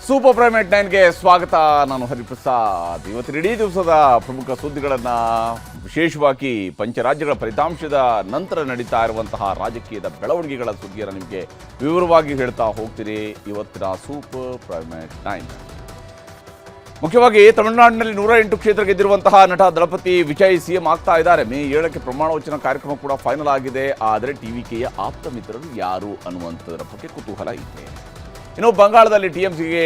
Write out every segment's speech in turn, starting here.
Super prime ಎಟ್ 9ಗೆ ಸ್ವಾಗತ. ನಾನು ಹರಿಪ್ರಸಾದ್. ಇವತ್ತಿನ ಇಡೀ ದಿವಸದ ಪ್ರಮುಖ ಸುದ್ದಿಗಳನ್ನು, ವಿಶೇಷವಾಗಿ ಪಂಚರಾಜ್ಯಗಳ ಫಲಿತಾಂಶದ ನಂತರ ನಡೀತಾ ಇರುವಂತಹ ರಾಜಕೀಯದ ಬೆಳವಣಿಗೆಗಳ ಸುದ್ದಿಯನ್ನು ನಿಮಗೆ ವಿವರವಾಗಿ ಹೇಳ್ತಾ ಹೋಗ್ತೀನಿ ಇವತ್ತಿನ ಸೂಪರ್ ಪ್ರೈಮ್ ಎಟ್ 9. ಮುಖ್ಯವಾಗಿ ತಮಿಳುನಾಡಿನಲ್ಲಿ 108 ಕ್ಷೇತ್ರ ಗೆದ್ದಿರುವಂತಹ ನಟ ದಳಪತಿ ವಿಜಯ್ ಸಿಎಂ ಆಗ್ತಾ ಇದ್ದಾರೆ. ಮೇ 7ಕ್ಕೆ ಪ್ರಮಾಣ ವಚನ ಕಾರ್ಯಕ್ರಮ ಕೂಡ ಫೈನಲ್ ಆಗಿದೆ. ಆದರೆ ಟಿವಿಕೆಯ ಆಪ್ತ ಮಿತ್ರರು ಯಾರು ಅನ್ನುವಂಥದ್ರ ಬಗ್ಗೆ ಕುತೂಹಲ ಇದೆ. ಇನ್ನು ಬಂಗಾಳದಲ್ಲಿ ಟಿಎಂಸಿಗೆ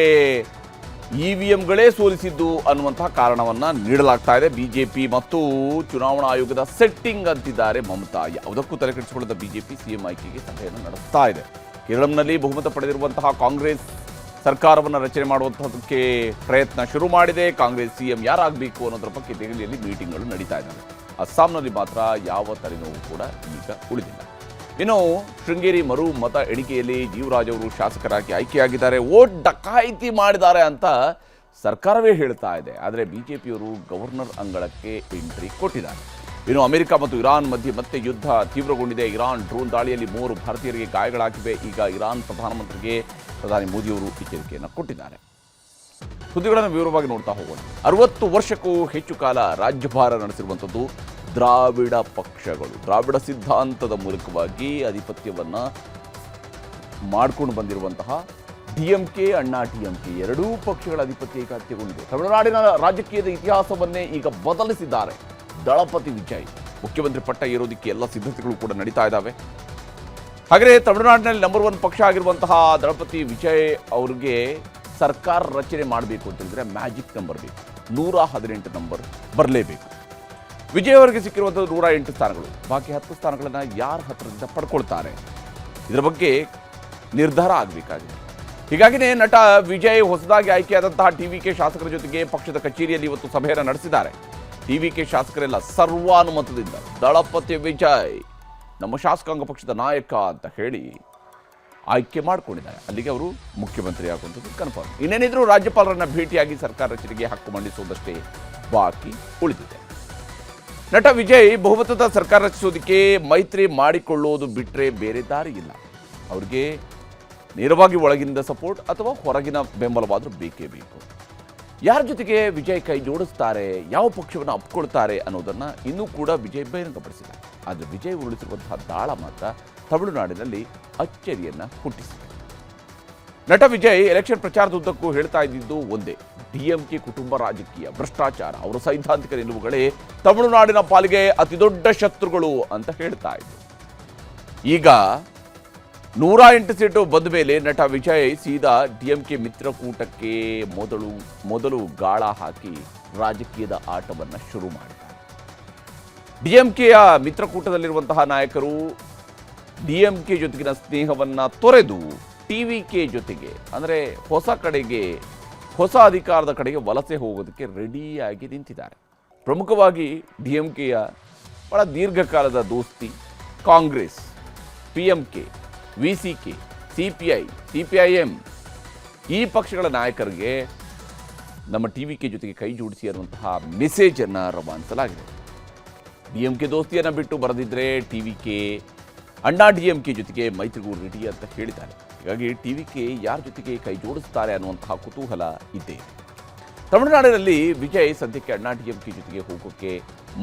ಇವಿಎಂಗಳೇ ಸೋಲಿಸಿದ್ದು ಅನ್ನುವಂತಹ ಕಾರಣವನ್ನು ನೀಡಲಾಗ್ತಾ ಇದೆ. ಬಿಜೆಪಿ ಮತ್ತು ಚುನಾವಣಾ ಆಯೋಗದ ಸೆಟ್ಟಿಂಗ್ ಅಂತಿದ್ದಾರೆ ಮಮತಾ. ಯಾವುದಕ್ಕೂ ತಲೆಕೆಡಿಸಿಕೊಳ್ಳದ ಬಿಜೆಪಿ ಸಿಎಂ ಆಯ್ಕೆಗೆ ಸಭೆಯನ್ನು ನಡೆಸ್ತಾ ಇದೆ. ಕೇರಳಂನಲ್ಲಿ ಬಹುಮತ ಪಡೆದಿರುವಂತಹ ಕಾಂಗ್ರೆಸ್ ಸರ್ಕಾರವನ್ನು ರಚನೆ ಮಾಡುವಂತಹದಕ್ಕೆ ಪ್ರಯತ್ನ ಶುರು ಮಾಡಿದೆ. ಕಾಂಗ್ರೆಸ್ ಸಿಎಂ ಯಾರಾಗಬೇಕು ಅನ್ನೋದ್ರ ಬಗ್ಗೆ ದೆಹಲಿಯಲ್ಲಿ ಮೀಟಿಂಗ್ಗಳು ನಡೀತಾ ಇದ್ದಾವೆ. ಅಸ್ಸಾಂನಲ್ಲಿ ಮಾತ್ರ ಯಾವ ತಲೆನೋವು ಕೂಡ ಈಗ ಉಳಿದಿಲ್ಲ. ಇನ್ನು ಶೃಂಗೇರಿ ಮರು ಮತ ಎಣಿಕೆಯಲ್ಲಿ ಜೀವರಾಜ್ ಅವರು ಶಾಸಕರಾಗಿ ಆಯ್ಕೆಯಾಗಿದ್ದಾರೆ. ವೋಟ್ ಡಕಾಯಿತಿ ಮಾಡಿದ್ದಾರೆ ಅಂತ ಸರ್ಕಾರವೇ ಹೇಳ್ತಾ ಇದೆ. ಆದರೆ ಬಿಜೆಪಿಯವರು ಗವರ್ನರ್ ಅಂಗಳಕ್ಕೆ ಎಂಟ್ರಿ ಕೊಟ್ಟಿದ್ದಾರೆ. ಇನ್ನು ಅಮೆರಿಕ ಮತ್ತು ಇರಾನ್ ಮಧ್ಯೆ ಮತ್ತೆ ಯುದ್ಧ ತೀವ್ರಗೊಂಡಿದೆ. ಇರಾನ್ ಡ್ರೋನ್ ದಾಳಿಯಲ್ಲಿ 3 ಭಾರತೀಯರಿಗೆ ಗಾಯಗಳಾಗಿವೆ. ಈಗ ಇರಾನ್ ಪ್ರಧಾನಿ ಮೋದಿಯವರು ಎಚ್ಚರಿಕೆಯನ್ನು ಕೊಟ್ಟಿದ್ದಾರೆ. ಸುದ್ದಿಗಳನ್ನು ವಿವರವಾಗಿ ನೋಡ್ತಾ ಹೋಗೋಣ. 60 ವರ್ಷಕ್ಕೂ ಹೆಚ್ಚು ಕಾಲ ರಾಜ್ಯಭಾರ ನಡೆಸಿರುವಂಥದ್ದು ದ್ರಾವಿಡ ಪಕ್ಷಗಳು. ದ್ರಾವಿಡ ಸಿದ್ಧಾಂತದ ಮೂಲಕವಾಗಿ ಆಧಿಪತ್ಯವನ್ನು ಮಾಡಿಕೊಂಡು ಬಂದಿರುವಂತಹ ಡಿಎಂಕೆ, ಅಣ್ಣಾ ಡಿಎಂಕೆ ಎರಡೂ ಪಕ್ಷಗಳ ಆಧಿಪತ್ಯ ಈಗ ಹತ್ಯೆಗೊಂಡಿದೆ. ತಮಿಳುನಾಡಿನ ರಾಜಕೀಯದ ಇತಿಹಾಸವನ್ನೇ ಈಗ ಬದಲಿಸಿದ್ದಾರೆ ದಳಪತಿ ವಿಜಯ್. ಮುಖ್ಯಮಂತ್ರಿ ಪಟ್ಟ ಏರೋದಕ್ಕೆ ಎಲ್ಲ ಸಿದ್ಧತೆಗಳು ಕೂಡ ನಡೀತಾ ಇದ್ದಾವೆ. ಹಾಗೆಯೇ ತಮಿಳುನಾಡಿನಲ್ಲಿ ನಂಬರ್ 1 ಪಕ್ಷ ಆಗಿರುವಂತಹ ದಳಪತಿ ವಿಜಯ್ ಅವರಿಗೆ ಸರ್ಕಾರ ರಚನೆ ಮಾಡಬೇಕು ಅಂತ ಹೇಳಿದ್ರೆ ಮ್ಯಾಜಿಕ್ ನಂಬರ್ ಬೇಕು. 118 ನಂಬರ್ ಬರಲೇಬೇಕು. ವಿಜಯ್ ಅವರಿಗೆ ಸಿಕ್ಕಿರುವಂಥದ್ದು 108 ಸ್ಥಾನಗಳು. ಬಾಕಿ 10 ಸ್ಥಾನಗಳನ್ನು ಯಾರ ಹತ್ತಿರದಿಂದ ಪಡ್ಕೊಳ್ತಾರೆ ಇದರ ಬಗ್ಗೆ ನಿರ್ಧಾರ ಆಗಬೇಕಾಗಿದೆ. ಹೀಗಾಗಿಯೇ ನಟ ವಿಜಯ್ ಹೊಸದಾಗಿ ಆಯ್ಕೆಯಾದಂತಹ ಟಿವಿಕೆ ಶಾಸಕರ ಜೊತೆಗೆ ಪಕ್ಷದ ಕಚೇರಿಯಲ್ಲಿ ಇವತ್ತು ಸಭೆಯನ್ನು ನಡೆಸಿದ್ದಾರೆ. ಟಿವಿಕೆ ಶಾಸಕರೆಲ್ಲ ಸರ್ವಾನುಮತದಿಂದ ದಳಪತಿ ವಿಜಯ್ ನಮ್ಮ ಶಾಸಕಾಂಗ ಪಕ್ಷದ ನಾಯಕ ಅಂತ ಹೇಳಿ ಆಯ್ಕೆ ಮಾಡಿಕೊಂಡಿದ್ದಾರೆ. ಅಲ್ಲಿಗೆ ಅವರು ಮುಖ್ಯಮಂತ್ರಿ ಆಗುವಂಥದ್ದು ಕನ್ಫರ್ಮ್. ಇನ್ನೇನಿದ್ರು ರಾಜ್ಯಪಾಲರನ್ನ ಭೇಟಿಯಾಗಿ ಸರ್ಕಾರ ರಚನೆಗೆ ಹಕ್ಕು ಮಂಡಿಸುವುದಷ್ಟೇ ಬಾಕಿ ಉಳಿದಿದೆ. ನಟ ವಿಜಯ್ ಬಹುಮತದ ಸರ್ಕಾರ ರಚಿಸೋದಕ್ಕೆ ಮೈತ್ರಿ ಮಾಡಿಕೊಳ್ಳೋದು ಬಿಟ್ಟರೆ ಬೇರೆ ದಾರಿ ಇಲ್ಲ. ಅವ್ರಿಗೆ ನೇರವಾಗಿ ಒಳಗಿನಿಂದ ಸಪೋರ್ಟ್ ಅಥವಾ ಹೊರಗಿನ ಬೆಂಬಲವಾದರೂ ಬೇಕೇ ಬೇಕು. ಯಾರ ಜೊತೆಗೆ ವಿಜಯ್ ಕೈ ಜೋಡಿಸ್ತಾರೆ, ಯಾವ ಪಕ್ಷವನ್ನು ಅಪ್ಕೊಳ್ತಾರೆ ಅನ್ನೋದನ್ನು ಇನ್ನೂ ಕೂಡ ವಿಜಯ್ ಬಹಿರಂಗಪಡಿಸಿಲ್ಲ. ಆದರೆ ವಿಜಯ್ ಉರುಳಿಸಿರುವಂತಹ ದಾಳ ಮಾತ್ರ ತಮಿಳುನಾಡಿನಲ್ಲಿ ಅಚ್ಚರಿಯನ್ನು ಹುಟ್ಟಿಸಿದೆ. ನಟ ವಿಜಯ್ ಎಲೆಕ್ಷನ್ ಪ್ರಚಾರದ ಉದ್ದಕ್ಕೂ ಹೇಳ್ತಾ ಇದ್ದಿದ್ದು ಒಂದೇ: ಡಿಎಂಕೆ ಕುಟುಂಬ ರಾಜಕೀಯ, ಭ್ರಷ್ಟಾಚಾರ, ಅವರ ಸೈದ್ಧಾಂತಿಕ ನಿಲುವುಗಳೇ ತಮಿಳುನಾಡಿನ ಪಾಲಿಗೆ ಅತಿದೊಡ್ಡ ಶತ್ರುಗಳು ಅಂತ ಹೇಳ್ತಾ ಇದ್ರು. ಈಗ 108 ಸೀಟು ಬಂದ ಮೇಲೆ ನಟ ವಿಜಯ್ ಸೀದಾ ಡಿಎಂಕೆ ಮಿತ್ರಕೂಟಕ್ಕೆ ಮೊದಲು ಗಾಳ ಹಾಕಿ ರಾಜಕೀಯದ ಆಟವನ್ನು ಶುರು ಮಾಡಿದ್ದಾರೆ. ಡಿಎಂಕೆಯ ಮಿತ್ರಕೂಟದಲ್ಲಿರುವಂತಹ ನಾಯಕರು ಡಿಎಂಕೆ ಜೊತೆಗಿನ ಸ್ನೇಹವನ್ನು ತೊರೆದು ಟಿವಿಕೆ ಜೊತೆಗೆ, ಅಂದರೆ ಹೊಸ ಅಧಿಕಾರದ ಕಡೆಗೆ ವಲಸೆ ಹೋಗೋದಕ್ಕೆ ರೆಡಿಯಾಗಿ ನಿಂತಿದ್ದಾರೆ. ಪ್ರಮುಖವಾಗಿ ಡಿಎಂಕೆಯ ಬಹಳ ದೀರ್ಘಕಾಲದ ದೋಸ್ತಿ Congress, PMK, VCK, CPI, CPIM ಈ ಪಕ್ಷಗಳ ನಾಯಕರಿಗೆ ನಮ್ಮ ಟಿವಿಕೆ ಜೊತೆಗೆ ಕೈ ಜೋಡಿಸಿ ಅನ್ನುವಂತಹ ಮೆಸೇಜನ್ನು ರವಾನಿಸಲಾಗಿದೆ. ಡಿಎಂಕೆ ದೋಸ್ತಿಯನ್ನು ಬಿಟ್ಟು ಬರೆದಿದ್ದರೆ ಟಿವಿಕೆ ಅಣ್ಣಾ ಡಿಎಂಕೆ ಜೊತೆಗೆ ಮೈತ್ರಿಗೂ ರೆಡಿ ಅಂತ ಹೇಳಿದ್ದಾರೆ. ಹೀಗಾಗಿ ಟಿವಿಕೆ ಯಾರ ಜೊತೆಗೆ ಕೈ ಜೋಡಿಸ್ತಾರೆ ಅನ್ನುವಂತಹ ಕುತೂಹಲ ಇದೆ. ತಮಿಳುನಾಡಿನಲ್ಲಿ ವಿಜಯ್ ಸದ್ಯಕ್ಕೆ ಅಣ್ಣಾ ಡಿಎಂಕೆ ಜೊತೆಗೆ ಹೋಗೋಕ್ಕೆ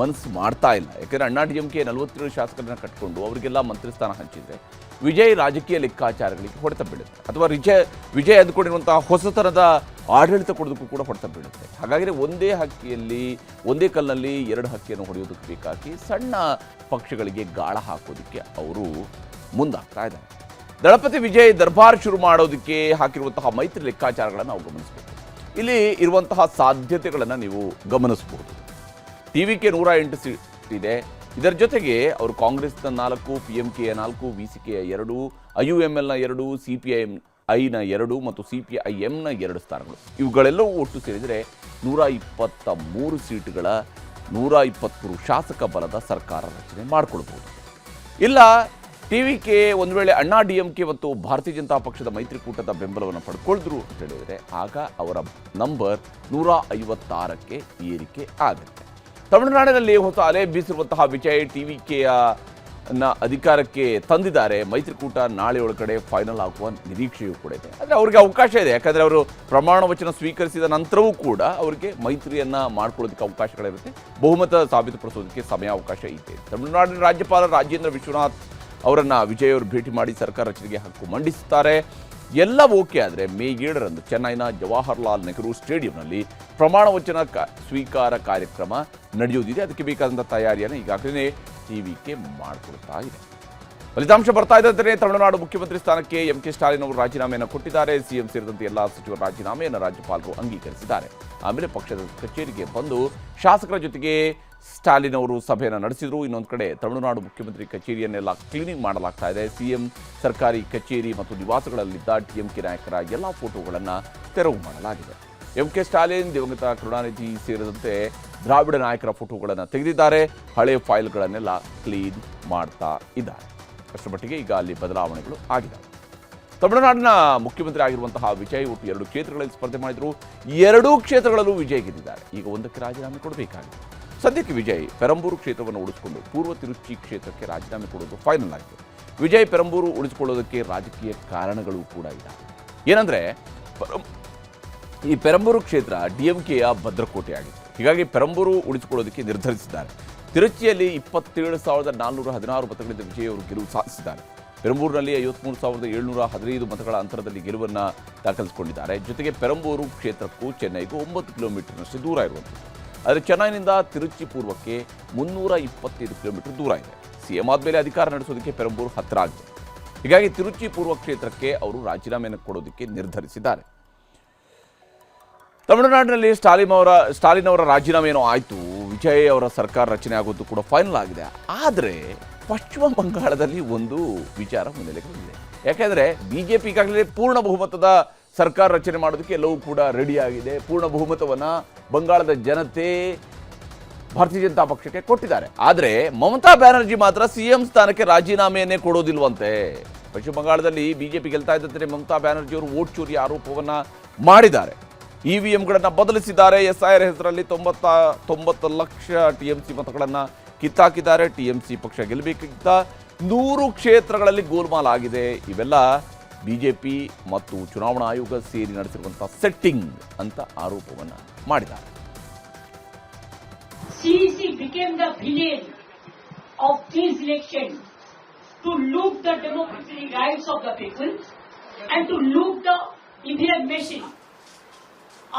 ಮನಸ್ಸು ಮಾಡ್ತಾ ಇಲ್ಲ. ಯಾಕೆಂದರೆ ಅಣ್ಣಾ ಡಿಎಂಕೆ 47 ಶಾಸಕರನ್ನ ಕಟ್ಕೊಂಡು ಅವರಿಗೆಲ್ಲ ಮಂತ್ರಿ ಸ್ಥಾನ ಹಂಚಿದರೆ ವಿಜಯ್ ರಾಜಕೀಯ ಲೆಕ್ಕಾಚಾರಗಳಿಗೆ ಹೊಡೆತ ಬೀಳುತ್ತೆ, ಅಥವಾ ವಿಜಯ್ ಅಂದುಕೊಂಡಿರುವಂತಹ ಹೊಸತನದ ಆಡಳಿತ ಕೊಡೋದಕ್ಕೂ ಕೂಡ ಹೊಡೆತ ಬೀಳುತ್ತೆ. ಹಾಗಾಗಿ ಒಂದೇ ಕಲ್ಲಿನಲ್ಲಿ 2 ಹಕ್ಕಿಯನ್ನು ಹೊಡೆಯೋದಕ್ಕೆ ಬೇಕಾಗಿ ಸಣ್ಣ ಪಕ್ಷಗಳಿಗೆ ಗಾಳ ಹಾಕೋದಕ್ಕೆ ಅವರು ಮುಂದಾಗ್ತಾ ಇದ್ದಾರೆ. ದಳಪತಿ ವಿಜಯ್ ದರ್ಬಾರ್ ಶುರು ಮಾಡೋದಕ್ಕೆ ಹಾಕಿರುವಂತಹ ಮೈತ್ರಿ ಲೆಕ್ಕಾಚಾರಗಳನ್ನು ನಾವು ಗಮನಿಸಬೇಕು. ಇಲ್ಲಿ ಇರುವಂತಹ ಸಾಧ್ಯತೆಗಳನ್ನು ನೀವು ಗಮನಿಸಬಹುದು. ಟಿವಿಕೆ 108 ಸೀಟ್ ಇದೆ. ಇದರ ಜೊತೆಗೆ ಅವರು ಕಾಂಗ್ರೆಸ್ನ 4, ಪಿಎಂಕೆಯ 4, ವಿಸಿಕೆಯ 2, ಐಯುಎಂಎಲ್ನ 2, ಸಿಪಿಐನ 2 ಮತ್ತು ಸಿಪಿಐಎಂನ 2 ಸ್ಥಾನಗಳು. ಇವುಗಳೆಲ್ಲವೂ ಒಟ್ಟು ಸೇರಿದರೆ 123 ಸೀಟುಗಳ 123 ಶಾಸಕ ಬಲದ ಸರ್ಕಾರ ರಚನೆ ಮಾಡಿಕೊಳ್ಬಹುದು. ಇಲ್ಲ ಟಿವಿಕೆ ಒಂದು ವೇಳೆ ಅಣ್ಣಾ ಡಿಎಂಕೆ ಮತ್ತು ಭಾರತೀಯ ಜನತಾ ಪಕ್ಷದ ಮೈತ್ರಿಕೂಟದ ಬೆಂಬಲವನ್ನು ಪಡ್ಕೊಳ್ದ್ರು ಅಂತ ಹೇಳಿದರೆ ಆಗ ಅವರ ನಂಬರ್ 156ಕ್ಕೆ ಏರಿಕೆ ಆಗುತ್ತೆ. ತಮಿಳುನಾಡಿನಲ್ಲಿ ಹೊಸ ಅಲೆ ಬೀಸಿರುವಂತಹ ವಿಜಯ್ ಟಿವಿಕೆಯ ಅಧಿಕಾರಕ್ಕೆ ತಂದಿದ್ದಾರೆ. ಮೈತ್ರಿಕೂಟ ನಾಳೆ ಒಳಗಡೆ ಫೈನಲ್ ಆಗುವ ನಿರೀಕ್ಷೆಯೂ ಕೂಡ ಇದೆ. ಆದರೆ ಅವ್ರಿಗೆ ಅವಕಾಶ ಇದೆ, ಯಾಕಂದರೆ ಅವರು ಪ್ರಮಾಣ ವಚನ ಸ್ವೀಕರಿಸಿದ ನಂತರವೂ ಕೂಡ ಅವರಿಗೆ ಮೈತ್ರಿಯನ್ನು ಮಾಡ್ಕೊಳ್ಳೋದಕ್ಕೆ ಅವಕಾಶಗಳಿರುತ್ತೆ. ಬಹುಮತ ಸಾಬೀತುಪಡಿಸೋದಕ್ಕೆ ಸಮಯಾವಕಾಶ ಇದೆ. ತಮಿಳುನಾಡಿನ ರಾಜ್ಯಪಾಲ ರಾಜೇಂದ್ರ ವಿಶ್ವನಾಥ್ ಅವರನ್ನು ವಿಜಯ್ ಅವರು ಭೇಟಿ ಮಾಡಿ ಸರ್ಕಾರ ರಚನೆಗೆ ಹಕ್ಕು ಮಂಡಿಸುತ್ತಾರೆ. ಎಲ್ಲ ಓಕೆ ಆದರೆ ಮೇ 7ರಂದು ಚೆನ್ನೈನ ಜವಾಹರ್ಲಾಲ್ ನೆಹರು ಸ್ಟೇಡಿಯಂನಲ್ಲಿ ಪ್ರಮಾಣ ವಚನ ಸ್ವೀಕಾರ ಕಾರ್ಯಕ್ರಮ ನಡೆಯುವುದಿದೆ. ಅದಕ್ಕೆ ಬೇಕಾದಂಥ ತಯಾರಿಯನ್ನು ಈಗಾಗಲೇ ಟಿವಿಕೆ ಮಾಡಿಕೊಡ್ತಾ ಇದೆ. ಫಲಿತಾಂಶ ಬರ್ತಾ ಇದ್ದಂತೆ ತಮಿಳುನಾಡು ಮುಖ್ಯಮಂತ್ರಿ ಸ್ಥಾನಕ್ಕೆ ಕೆ ಸ್ಟಾಲಿನ್ ಅವರು ರಾಜೀನಾಮೆಯನ್ನು ಕೊಟ್ಟಿದ್ದಾರೆ. ಸಿಎಂ ಸೇರಿದಂತೆ ಎಲ್ಲ ಸಚಿವರ ರಾಜೀನಾಮೆಯನ್ನು ರಾಜ್ಯಪಾಲರು ಅಂಗೀಕರಿಸಿದ್ದಾರೆ. ಆಮೇಲೆ ಪಕ್ಷದ ಕಚೇರಿಗೆ ಬಂದು ಶಾಸಕರ ಜೊತೆಗೆ ಸ್ಟಾಲಿನ್ ಅವರು ಸಭೆಯನ್ನು ನಡೆಸಿದರು. ಇನ್ನೊಂದು ಕಡೆ ತಮಿಳುನಾಡು ಮುಖ್ಯಮಂತ್ರಿ ಕಚೇರಿಯನ್ನೆಲ್ಲ ಕ್ಲೀನಿಂಗ್ ಮಾಡಲಾಗ್ತಾ ಇದೆ. ಸಿಎಂ ಸರ್ಕಾರಿ ಕಚೇರಿ ಮತ್ತು ನಿವಾಸಗಳಲ್ಲಿದ್ದ ಟಿಎಂಕೆ ನಾಯಕರ ಎಲ್ಲ ಫೋಟೋಗಳನ್ನು ತೆರವು ಮಾಡಲಾಗಿದೆ. ಕೆ ಸ್ಟಾಲಿನ್, ದಿವಂಗತ ಕರುಣಾನಿಧಿ ಸೇರಿದಂತೆ ದ್ರಾವಿಡ ನಾಯಕರ ಫೋಟೋಗಳನ್ನು ತೆಗೆದಿದ್ದಾರೆ. ಹಳೆಯ ಫೈಲ್ಗಳನ್ನೆಲ್ಲ ಕ್ಲೀನ್ ಮಾಡ್ತಾ ಇದ್ದಾರೆ. ಅಷ್ಟರ ಮಟ್ಟಿಗೆ ಈಗ ಅಲ್ಲಿ ಬದಲಾವಣೆಗಳು ಆಗಿದ್ದಾವೆ. ತಮಿಳುನಾಡಿನ ಮುಖ್ಯಮಂತ್ರಿ ಆಗಿರುವಂತಹ ವಿಜಯ್ ಒಟ್ಟು 2 ಕ್ಷೇತ್ರಗಳಲ್ಲಿ ಸ್ಪರ್ಧೆ ಮಾಡಿದರು. 2 ಕ್ಷೇತ್ರಗಳಲ್ಲೂ ವಿಜಯ್ ಗೆದ್ದಿದ್ದಾರೆ. ಈಗ ಒಂದಕ್ಕೆ ರಾಜೀನಾಮೆ ಕೊಡಬೇಕಾಗಿದೆ. ಸದ್ಯಕ್ಕೆ ವಿಜಯ್ ಪೆರಂಬೂರು ಕ್ಷೇತ್ರವನ್ನು ಉಳಿಸಿಕೊಂಡು ಪೂರ್ವ ತಿರುಚಿ ಕ್ಷೇತ್ರಕ್ಕೆ ರಾಜೀನಾಮೆ ಕೊಡೋದು ಫೈನಲ್ ಆಗಿದೆ. ವಿಜಯ್ ಪೆರಂಬೂರು ಉಳಿಸಿಕೊಳ್ಳೋದಕ್ಕೆ ರಾಜಕೀಯ ಕಾರಣಗಳು ಕೂಡ ಇದ್ದಾವೆ. ಏನಂದರೆ ಈ ಪೆರಂಬೂರು ಕ್ಷೇತ್ರ ಡಿಎಂಕೆಯ ಭದ್ರಕೋಟೆ ಆಗಿತ್ತು. ಹೀಗಾಗಿ ಪೆರಂಬೂರು ಉಳಿಸಿಕೊಳ್ಳೋದಕ್ಕೆ ನಿರ್ಧರಿಸಿದ್ದಾರೆ. ತಿರುಚಿಯಲ್ಲಿ 27,416 ಮತಗಳಿಂದ ವಿಜಯ್ ಅವರು ಗೆಲುವು ಸಾಧಿಸಿದ್ದಾರೆ. ಪೆರಂಬೂರಿನಲ್ಲಿ 53,715 ಮತಗಳ ಅಂತರದಲ್ಲಿ ಗೆಲುವನ್ನು ದಾಖಲಿಸಿಕೊಂಡಿದ್ದಾರೆ. ಜೊತೆಗೆ ಪೆರಂಬೂರು ಕ್ಷೇತ್ರಕ್ಕೂ ಚೆನ್ನೈಗೂ 9 ಕಿಲೋಮೀಟರ್ನಷ್ಟು ದೂರ ಇರುವಂಥದ್ದು. ಆದರೆ ಚೆನ್ನೈನಿಂದ ತಿರುಚಿ ಪೂರ್ವಕ್ಕೆ 325 ಕಿಲೋಮೀಟರ್ ದೂರ ಇದೆ. ಸಿಎಂ ಆದಮೇಲೆ ಅಧಿಕಾರ ನಡೆಸೋದಕ್ಕೆ ಪೆರಂಬೂರು ಹತ್ತಿರ ಆಗಿದೆ. ಹೀಗಾಗಿ ತಿರುಚಿ ಪೂರ್ವ ಕ್ಷೇತ್ರಕ್ಕೆ ಅವರು ರಾಜೀನಾಮೆಯನ್ನು ಕೊಡೋದಕ್ಕೆ ನಿರ್ಧರಿಸಿದ್ದಾರೆ. ತಮಿಳುನಾಡಿನಲ್ಲಿ ಸ್ಟಾಲಿನ್ ಅವರ ರಾಜೀನಾಮೆ ಏನೋ ಆಯಿತು. ವಿಜಯ್ ಅವರ ಸರ್ಕಾರ ರಚನೆ ಆಗೋದು ಕೂಡ ಫೈನಲ್ ಆಗಿದೆ. ಆದರೆ ಪಶ್ಚಿಮ ಬಂಗಾಳದಲ್ಲಿ ಒಂದು ವಿಚಾರ ಮುನ್ನೆಲೆಗೆ ಬಂದಿದೆ. ಯಾಕೆಂದರೆ ಬಿಜೆಪಿ ಈಗಾಗಲೇ ಪೂರ್ಣ ಬಹುಮತದ ಸರ್ಕಾರ ರಚನೆ ಮಾಡೋದಕ್ಕೆ ಎಲ್ಲವೂ ಕೂಡ ರೆಡಿಯಾಗಿದೆ. ಪೂರ್ಣ ಬಹುಮತವನ್ನು ಬಂಗಾಳದ ಜನತೆ ಭಾರತೀಯ ಜನತಾ ಪಕ್ಷಕ್ಕೆ ಕೊಟ್ಟಿದ್ದಾರೆ. ಆದರೆ ಮಮತಾ ಬ್ಯಾನರ್ಜಿ ಮಾತ್ರ ಸಿಎಂ ಸ್ಥಾನಕ್ಕೆ ರಾಜೀನಾಮೆಯನ್ನೇ ಕೊಡೋದಿಲ್ವಂತೆ. ಪಶ್ಚಿಮ ಬಂಗಾಳದಲ್ಲಿ ಬಿಜೆಪಿ ಗೆಲ್ತಾ ಇದ್ದಂತೆ ಮಮತಾ ಬ್ಯಾನರ್ಜಿ ಅವರು ವೋಟ್ ಚೋರಿ ಆರೋಪವನ್ನು ಮಾಡಿದ್ದಾರೆ. ಇವಿಎಂಗಳನ್ನು ಬದಲಿಸಿದ್ದಾರೆ. SIR ಹೆಸರಲ್ಲಿ 90 ಲಕ್ಷ TMC ಮತಗಳನ್ನು ಕಿತ್ತಾಕಿದ್ದಾರೆ. TMC ಪಕ್ಷ ಗೆಲ್ಲಬೇಕಿದ್ದ 100 ಕ್ಷೇತ್ರಗಳಲ್ಲಿ ಗೋಲ್ಮಾಲ್ ಆಗಿದೆ. ಇವೆಲ್ಲ ಬಿಜೆಪಿ ಮತ್ತು ಚುನಾವಣಾ ಆಯೋಗ ಸೇರಿ ನಡೆಸಿರುವಂಥ ಸೆಟ್ಟಿಂಗ್ ಅಂತ ಆರೋಪವನ್ನು ಮಾಡಿದ್ದಾರೆ. CEC became the villain of these elections to loot the democratic rights of the people and to loot the EVM machine.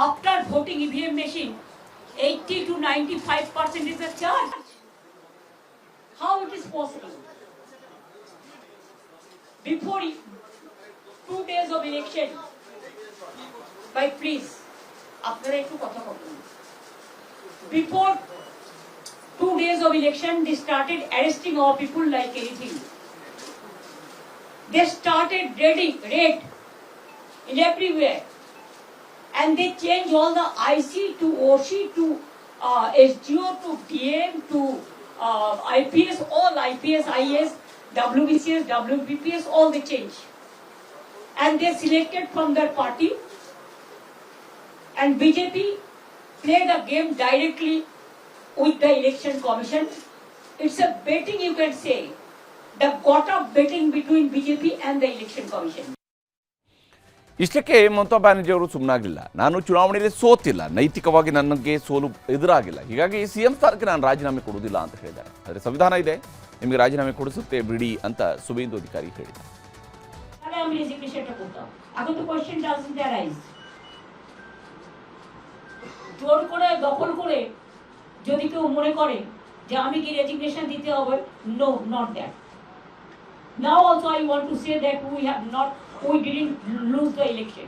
After voting EVM machine, 80 to 95% is a charge. How it is possible? Before 2 days of election, by please, আপনারা একটু কথা বলুন. Before 2 days of election, they started arresting our people like anything. They started raid in everywhere. And they changed all the IC to OC to SGO to DM to IPS, all IPS, IS, WBCS, WBPS, all they changed. And they selected from their party. And BJP played a game directly with the election commission. It's a betting, you can say, the got-up betting between BJP and the election commission. ಇಷ್ಟಕ್ಕೆ ಮಮತಾ ಬ್ಯಾನರ್ಜಿ ಅವರು ಸುಮ್ಮನಾಗಲಿಲ್ಲ. ನಾನು ಚುನಾವಣೆಯಲ್ಲಿ ಸೋತಿಲ್ಲ, ನೈತಿಕವಾಗಿ ನನಗೆ ಸೋಲು ಎದುರಾಗಿಲ್ಲ, ಹೀಗಾಗಿ CM ಸ್ಥಾನಕ್ಕೆ ನಾನು ರಾಜೀನಾಮೆ ಕೊಡುವುದಿಲ್ಲ ಅಂತ ಹೇಳಿದ್ದಾರೆ. ಆದರೆ ಸಂವಿಧಾನ ಇದೆ, ನಿಮಗೆ ರಾಜೀನಾಮೆ ಕೊಡಿಸುತ್ತೆ ಬಿಡಿ ಅಂತ ಸುವೇಂದು ಅಧಿಕಾರಿ ಹೇಳಿದ್ದಾರೆ. জোর করে দখল করে যদি কেউ মনে করে যে আমি কি রেজিগনেশন দিতে হবে, no, not that. Now also I want to say that we didn't lose the election.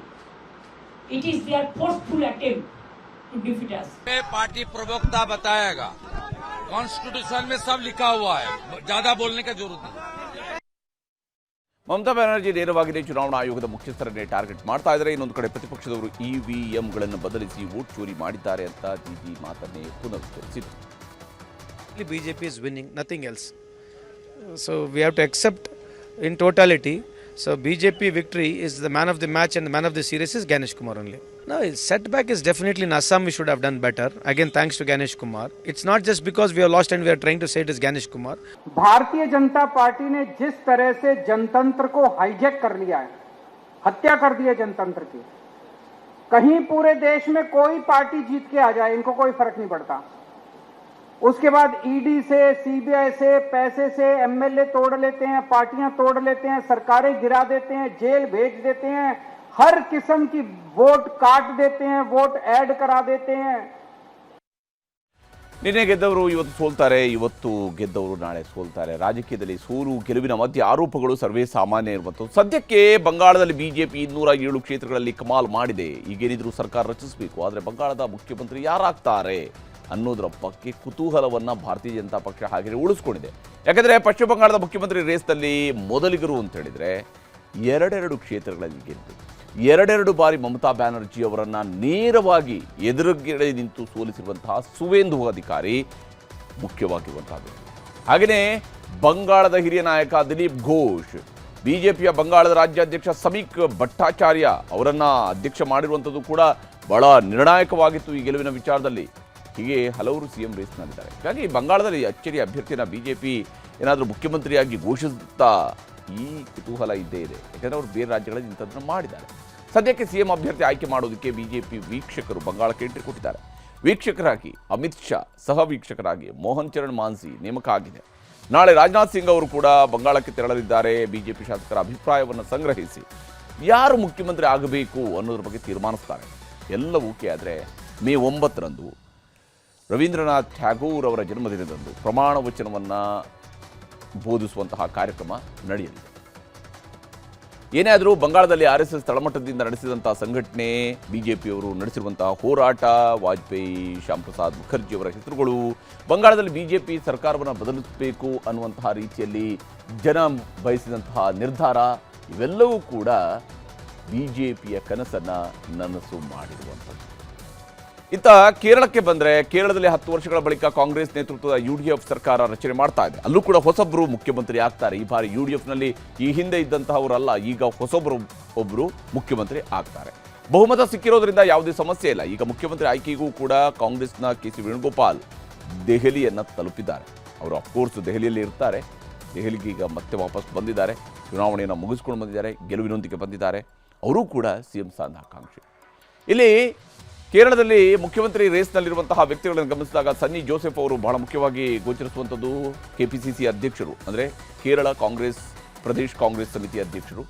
It is their forceful attempt to defeat us. Party प्रवक्ता बताएगा, कॉन्स्टिट्यूशन में सब लिखा हुआ है, ज्यादा बोलने की जरूरत नहीं. ಮಮತಾ ಬ್ಯಾನರ್ಜಿ ನೇರವಾಗಿ ಚುನಾವಣಾ ಆಯೋಗದ ಮುಖ್ಯಸ್ಥರನ್ನೇ ಟಾರ್ಗೆಟ್ ಮಾಡ್ತಾ ಇದ್ದಾರೆ. ಇನ್ನೊಂದು ಕಡೆ ಪ್ರತಿಪಕ್ಷದವರು ಇವಿಎಂಗಳನ್ನು ಬದಲಿಸಿ ವೋಟ್ ಚೋರಿ ಮಾಡಿದ್ದಾರೆ ಅಂತ ಜಿಜಿ ಮಾತನ್ನೇ ಪುನರುಚ್ಚರಿಸಿದರು. BJP is winning, nothing else. So we have to accept in totality. So BJP victory is the man of the match and the man of the series is Ganesh Kumar only. No, setback is definitely in Assam. We should have done better. Again, thanks to Ganesh Kumar. It's not just because we are lost and we are trying to say it is Ganesh Kumar. Bharatiya Janata party ने जिस तरह से जनतंत्र को hijack कर लिया है, हत्या कर दी है जनतंत्र की। कहीं पूरे देश में कोई पार्टी जीत के आ जाए, इनको कोई फर्क नहीं पड़ता। उसके बाद ईडी से, सीबीआई से, पैसे से एमएलए तोड़ लेते हैं, पार्टियां तोड़ लेते हैं, सरकारें गिरा देते हैं, जेल भेज देते हैं, हर किस्म की वोट काट देते हैं, वोट ऐड करा देते हैं। ನಿನ್ನೆ ಗೆದ್ದವರು ಇವತ್ತು ಸೋಲ್ತಾರೆ, ಇವತ್ತು ಗೆದ್ದವರು ನಾಳೆ ಸೋಲ್ತಾರೆ. ರಾಜಕೀಯದಲ್ಲಿ ಸೋಲು ಗೆಲುವಿನ ಮಧ್ಯೆ ಆರೋಪಗಳು ಸರ್ವೇ ಸಾಮಾನ್ಯ ಇರುವಂಥದ್ದು. ಸದ್ಯಕ್ಕೆ ಬಂಗಾಳದಲ್ಲಿ ಬಿಜೆಪಿ 207 ಕ್ಷೇತ್ರಗಳಲ್ಲಿ ಕಮಾಲ್ ಮಾಡಿದೆ. ಈಗೇನಿದ್ರು ಸರ್ಕಾರ ರಚಿಸಬೇಕು, ಆದರೆ ಬಂಗಾಳದ ಮುಖ್ಯಮಂತ್ರಿ ಯಾರಾಗ್ತಾರೆ ಅನ್ನೋದರ ಬಗ್ಗೆ ಕುತೂಹಲವನ್ನು ಭಾರತೀಯ ಜನತಾ ಪಕ್ಷ ಹಾಗೆ ಉಳಿಸ್ಕೊಂಡಿದೆ. ಯಾಕಂದರೆ ಪಶ್ಚಿಮ ಬಂಗಾಳದ ಮುಖ್ಯಮಂತ್ರಿ ರೇಸ್ನಲ್ಲಿ ಮೊದಲಿಗರು ಅಂತ ಹೇಳಿದರೆ 2 ಕ್ಷೇತ್ರಗಳಲ್ಲಿ ಗೆದ್ದು 2 ಬಾರಿ ಮಮತಾ ಬ್ಯಾನರ್ಜಿ ಅವರನ್ನು ನೇರವಾಗಿ ಎದುರುಗಡೆ ನಿಂತು ಸೋಲಿಸಿರುವಂತಹ ಸುವೇಂದು ಅಧಿಕಾರಿ ಮುಖ್ಯವಾಗಿರುವಂತಹ. ಹಾಗೆಯೇ ಬಂಗಾಳದ ಹಿರಿಯ ನಾಯಕ ದಿಲೀಪ್ ಘೋಷ್, ಬಿಜೆಪಿಯ ಬಂಗಾಳದ ರಾಜ್ಯಾಧ್ಯಕ್ಷ ಸಮೀಕ್ ಭಟ್ಟಾಚಾರ್ಯ ಅವರನ್ನು ಅಧ್ಯಕ್ಷ ಮಾಡಿರುವಂಥದ್ದು ಕೂಡ ಬಹಳ ನಿರ್ಣಾಯಕವಾಗಿತ್ತು ಈ ಗೆಲುವಿನ ವಿಚಾರದಲ್ಲಿ. ಹೀಗೆ ಹಲವರು ಸಿಎಂ ರೇಸ್ನಲ್ಲಿದ್ದಾರೆ. ಹೀಗಾಗಿ ಬಂಗಾಳದಲ್ಲಿ ಅಚ್ಚರಿಯ ಅಭ್ಯರ್ಥಿನ ಬಿಜೆಪಿ ಏನಾದರೂ ಮುಖ್ಯಮಂತ್ರಿಯಾಗಿ ಘೋಷಿಸುತ್ತಾ ಈ ಕುತೂಹಲ ಇದ್ದೇ ಇದೆ. ಯಾಕಂದರೆ ಅವರು ಬೇರೆ ರಾಜ್ಯಗಳಲ್ಲಿ ಇಂಥದ್ದನ್ನು ಮಾಡಿದ್ದಾರೆ. ಸದ್ಯಕ್ಕೆ ಸಿಎಂ ಅಭ್ಯರ್ಥಿ ಆಯ್ಕೆ ಮಾಡೋದಕ್ಕೆ ಬಿಜೆಪಿ ವೀಕ್ಷಕರು ಬಂಗಾಳಕ್ಕೆ ಎಂಟ್ರಿ ಕೊಟ್ಟಿದ್ದಾರೆ. ವೀಕ್ಷಕರಾಗಿ ಅಮಿತ್ ಶಾ, ಸಹ ವೀಕ್ಷಕರಾಗಿ ಮೋಹನ್ ಚರಣ್ ಮಾನ್ಸಿ ನೇಮಕ ಆಗಿದೆ. ನಾಳೆ ರಾಜನಾಥ್ ಸಿಂಗ್ ಅವರು ಕೂಡ ಬಂಗಾಳಕ್ಕೆ ತೆರಳಲಿದ್ದಾರೆ. ಬಿಜೆಪಿ ಶಾಸಕರ ಅಭಿಪ್ರಾಯವನ್ನು ಸಂಗ್ರಹಿಸಿ ಯಾರು ಮುಖ್ಯಮಂತ್ರಿ ಆಗಬೇಕು ಅನ್ನೋದ್ರ ಬಗ್ಗೆ ತೀರ್ಮಾನಿಸ್ತಾರೆ. ಎಲ್ಲವೂ ಓಕೆ ಆದರೆ ಮೇ 9ರಂದು ರವೀಂದ್ರನಾಥ್ ಟ್ಯಾಗೋರ್ ಅವರ ಜನ್ಮದಿನದಂದು ಪ್ರಮಾಣ ವಚನವನ್ನು ಬೋಧಿಸುವಂತಹ ಕಾರ್ಯಕ್ರಮ ನಡೆಯಲಿದೆ. ಏನೇ ಆದರೂ ಬಂಗಾಳದಲ್ಲಿ RSS ತಳಮಟ್ಟದಿಂದ ನಡೆಸಿದಂತಹ ಸಂಘಟನೆ, ಬಿಜೆಪಿಯವರು ನಡೆಸಿರುವಂತಹ ಹೋರಾಟ, ವಾಜಪೇಯಿ, ಶ್ಯಾಮ್ ಪ್ರಸಾದ್ ಮುಖರ್ಜಿ ಅವರ ಹೆಸರುಗಳು, ಬಂಗಾಳದಲ್ಲಿ ಬಿಜೆಪಿ ಸರ್ಕಾರವನ್ನು ಬದಲಿಸಬೇಕು ಅನ್ನುವಂತಹ ರೀತಿಯಲ್ಲಿ ಜನ ಬಯಸಿದಂತಹ ನಿರ್ಧಾರ, ಇವೆಲ್ಲವೂ ಕೂಡ ಬಿಜೆಪಿಯ ಕನಸನ್ನು ನನಸು ಮಾಡಿರುವಂಥದ್ದು. ಇತ್ತ ಕೇರಳಕ್ಕೆ ಬಂದರೆ, ಕೇರಳದಲ್ಲಿ 10 ವರ್ಷಗಳ ಬಳಿಕ ಕಾಂಗ್ರೆಸ್ ನೇತೃತ್ವದ UDF ಸರ್ಕಾರ ರಚನೆ ಮಾಡ್ತಾ ಇದೆ. ಅಲ್ಲೂ ಕೂಡ ಹೊಸೊಬ್ಬರು ಮುಖ್ಯಮಂತ್ರಿ ಆಗ್ತಾರೆ. ಈ ಬಾರಿ UDFನಲ್ಲಿ ಈ ಹಿಂದೆ ಇದ್ದಂತಹವರಲ್ಲ, ಈಗ ಒಬ್ಬರು ಮುಖ್ಯಮಂತ್ರಿ ಆಗ್ತಾರೆ. ಬಹುಮತ ಸಿಕ್ಕಿರೋದ್ರಿಂದ ಯಾವುದೇ ಸಮಸ್ಯೆ ಇಲ್ಲ. ಈಗ ಮುಖ್ಯಮಂತ್ರಿ ಆಯ್ಕೆಗೂ ಕೂಡ ಕಾಂಗ್ರೆಸ್ನ KC ವೇಣುಗೋಪಾಲ್ ದೆಹಲಿಯನ್ನು ತಲುಪಿದ್ದಾರೆ. ಅವರು ಅಫ್ಕೋರ್ಸ್ ದೆಹಲಿಯಲ್ಲಿ ಇರ್ತಾರೆ. ದೆಹಲಿಗೆ ಈಗ ಮತ್ತೆ ವಾಪಸ್ ಬಂದಿದ್ದಾರೆ. ಚುನಾವಣೆಯನ್ನು ಮುಗಿಸ್ಕೊಂಡು ಬಂದಿದ್ದಾರೆ, ಗೆಲುವಿನೊಂದಿಗೆ ಬಂದಿದ್ದಾರೆ. ಅವರೂ ಕೂಡ CM ಸ್ಥಾನದ ಆಕಾಂಕ್ಷಿ. ಇಲ್ಲಿ ಕೇರಳದಲ್ಲಿ ಮುಖ್ಯಮಂತ್ರಿ ರೇಸ್ನಲ್ಲಿರುವಂತಹ ವ್ಯಕ್ತಿಗಳನ್ನು ಗಮನಿಸಿದಾಗ ಸನ್ನಿ ಜೋಸೆಫ್ ಅವರು ಬಹಳ ಮುಖ್ಯವಾಗಿ ಗೋಚರಿಸುವಂಥದ್ದು. KPCC ಅಧ್ಯಕ್ಷರು, ಅಂದರೆ ಕೇರಳ ಕಾಂಗ್ರೆಸ್ ಪ್ರದೇಶ್ ಕಾಂಗ್ರೆಸ್ ಸಮಿತಿ ಅಧ್ಯಕ್ಷರು.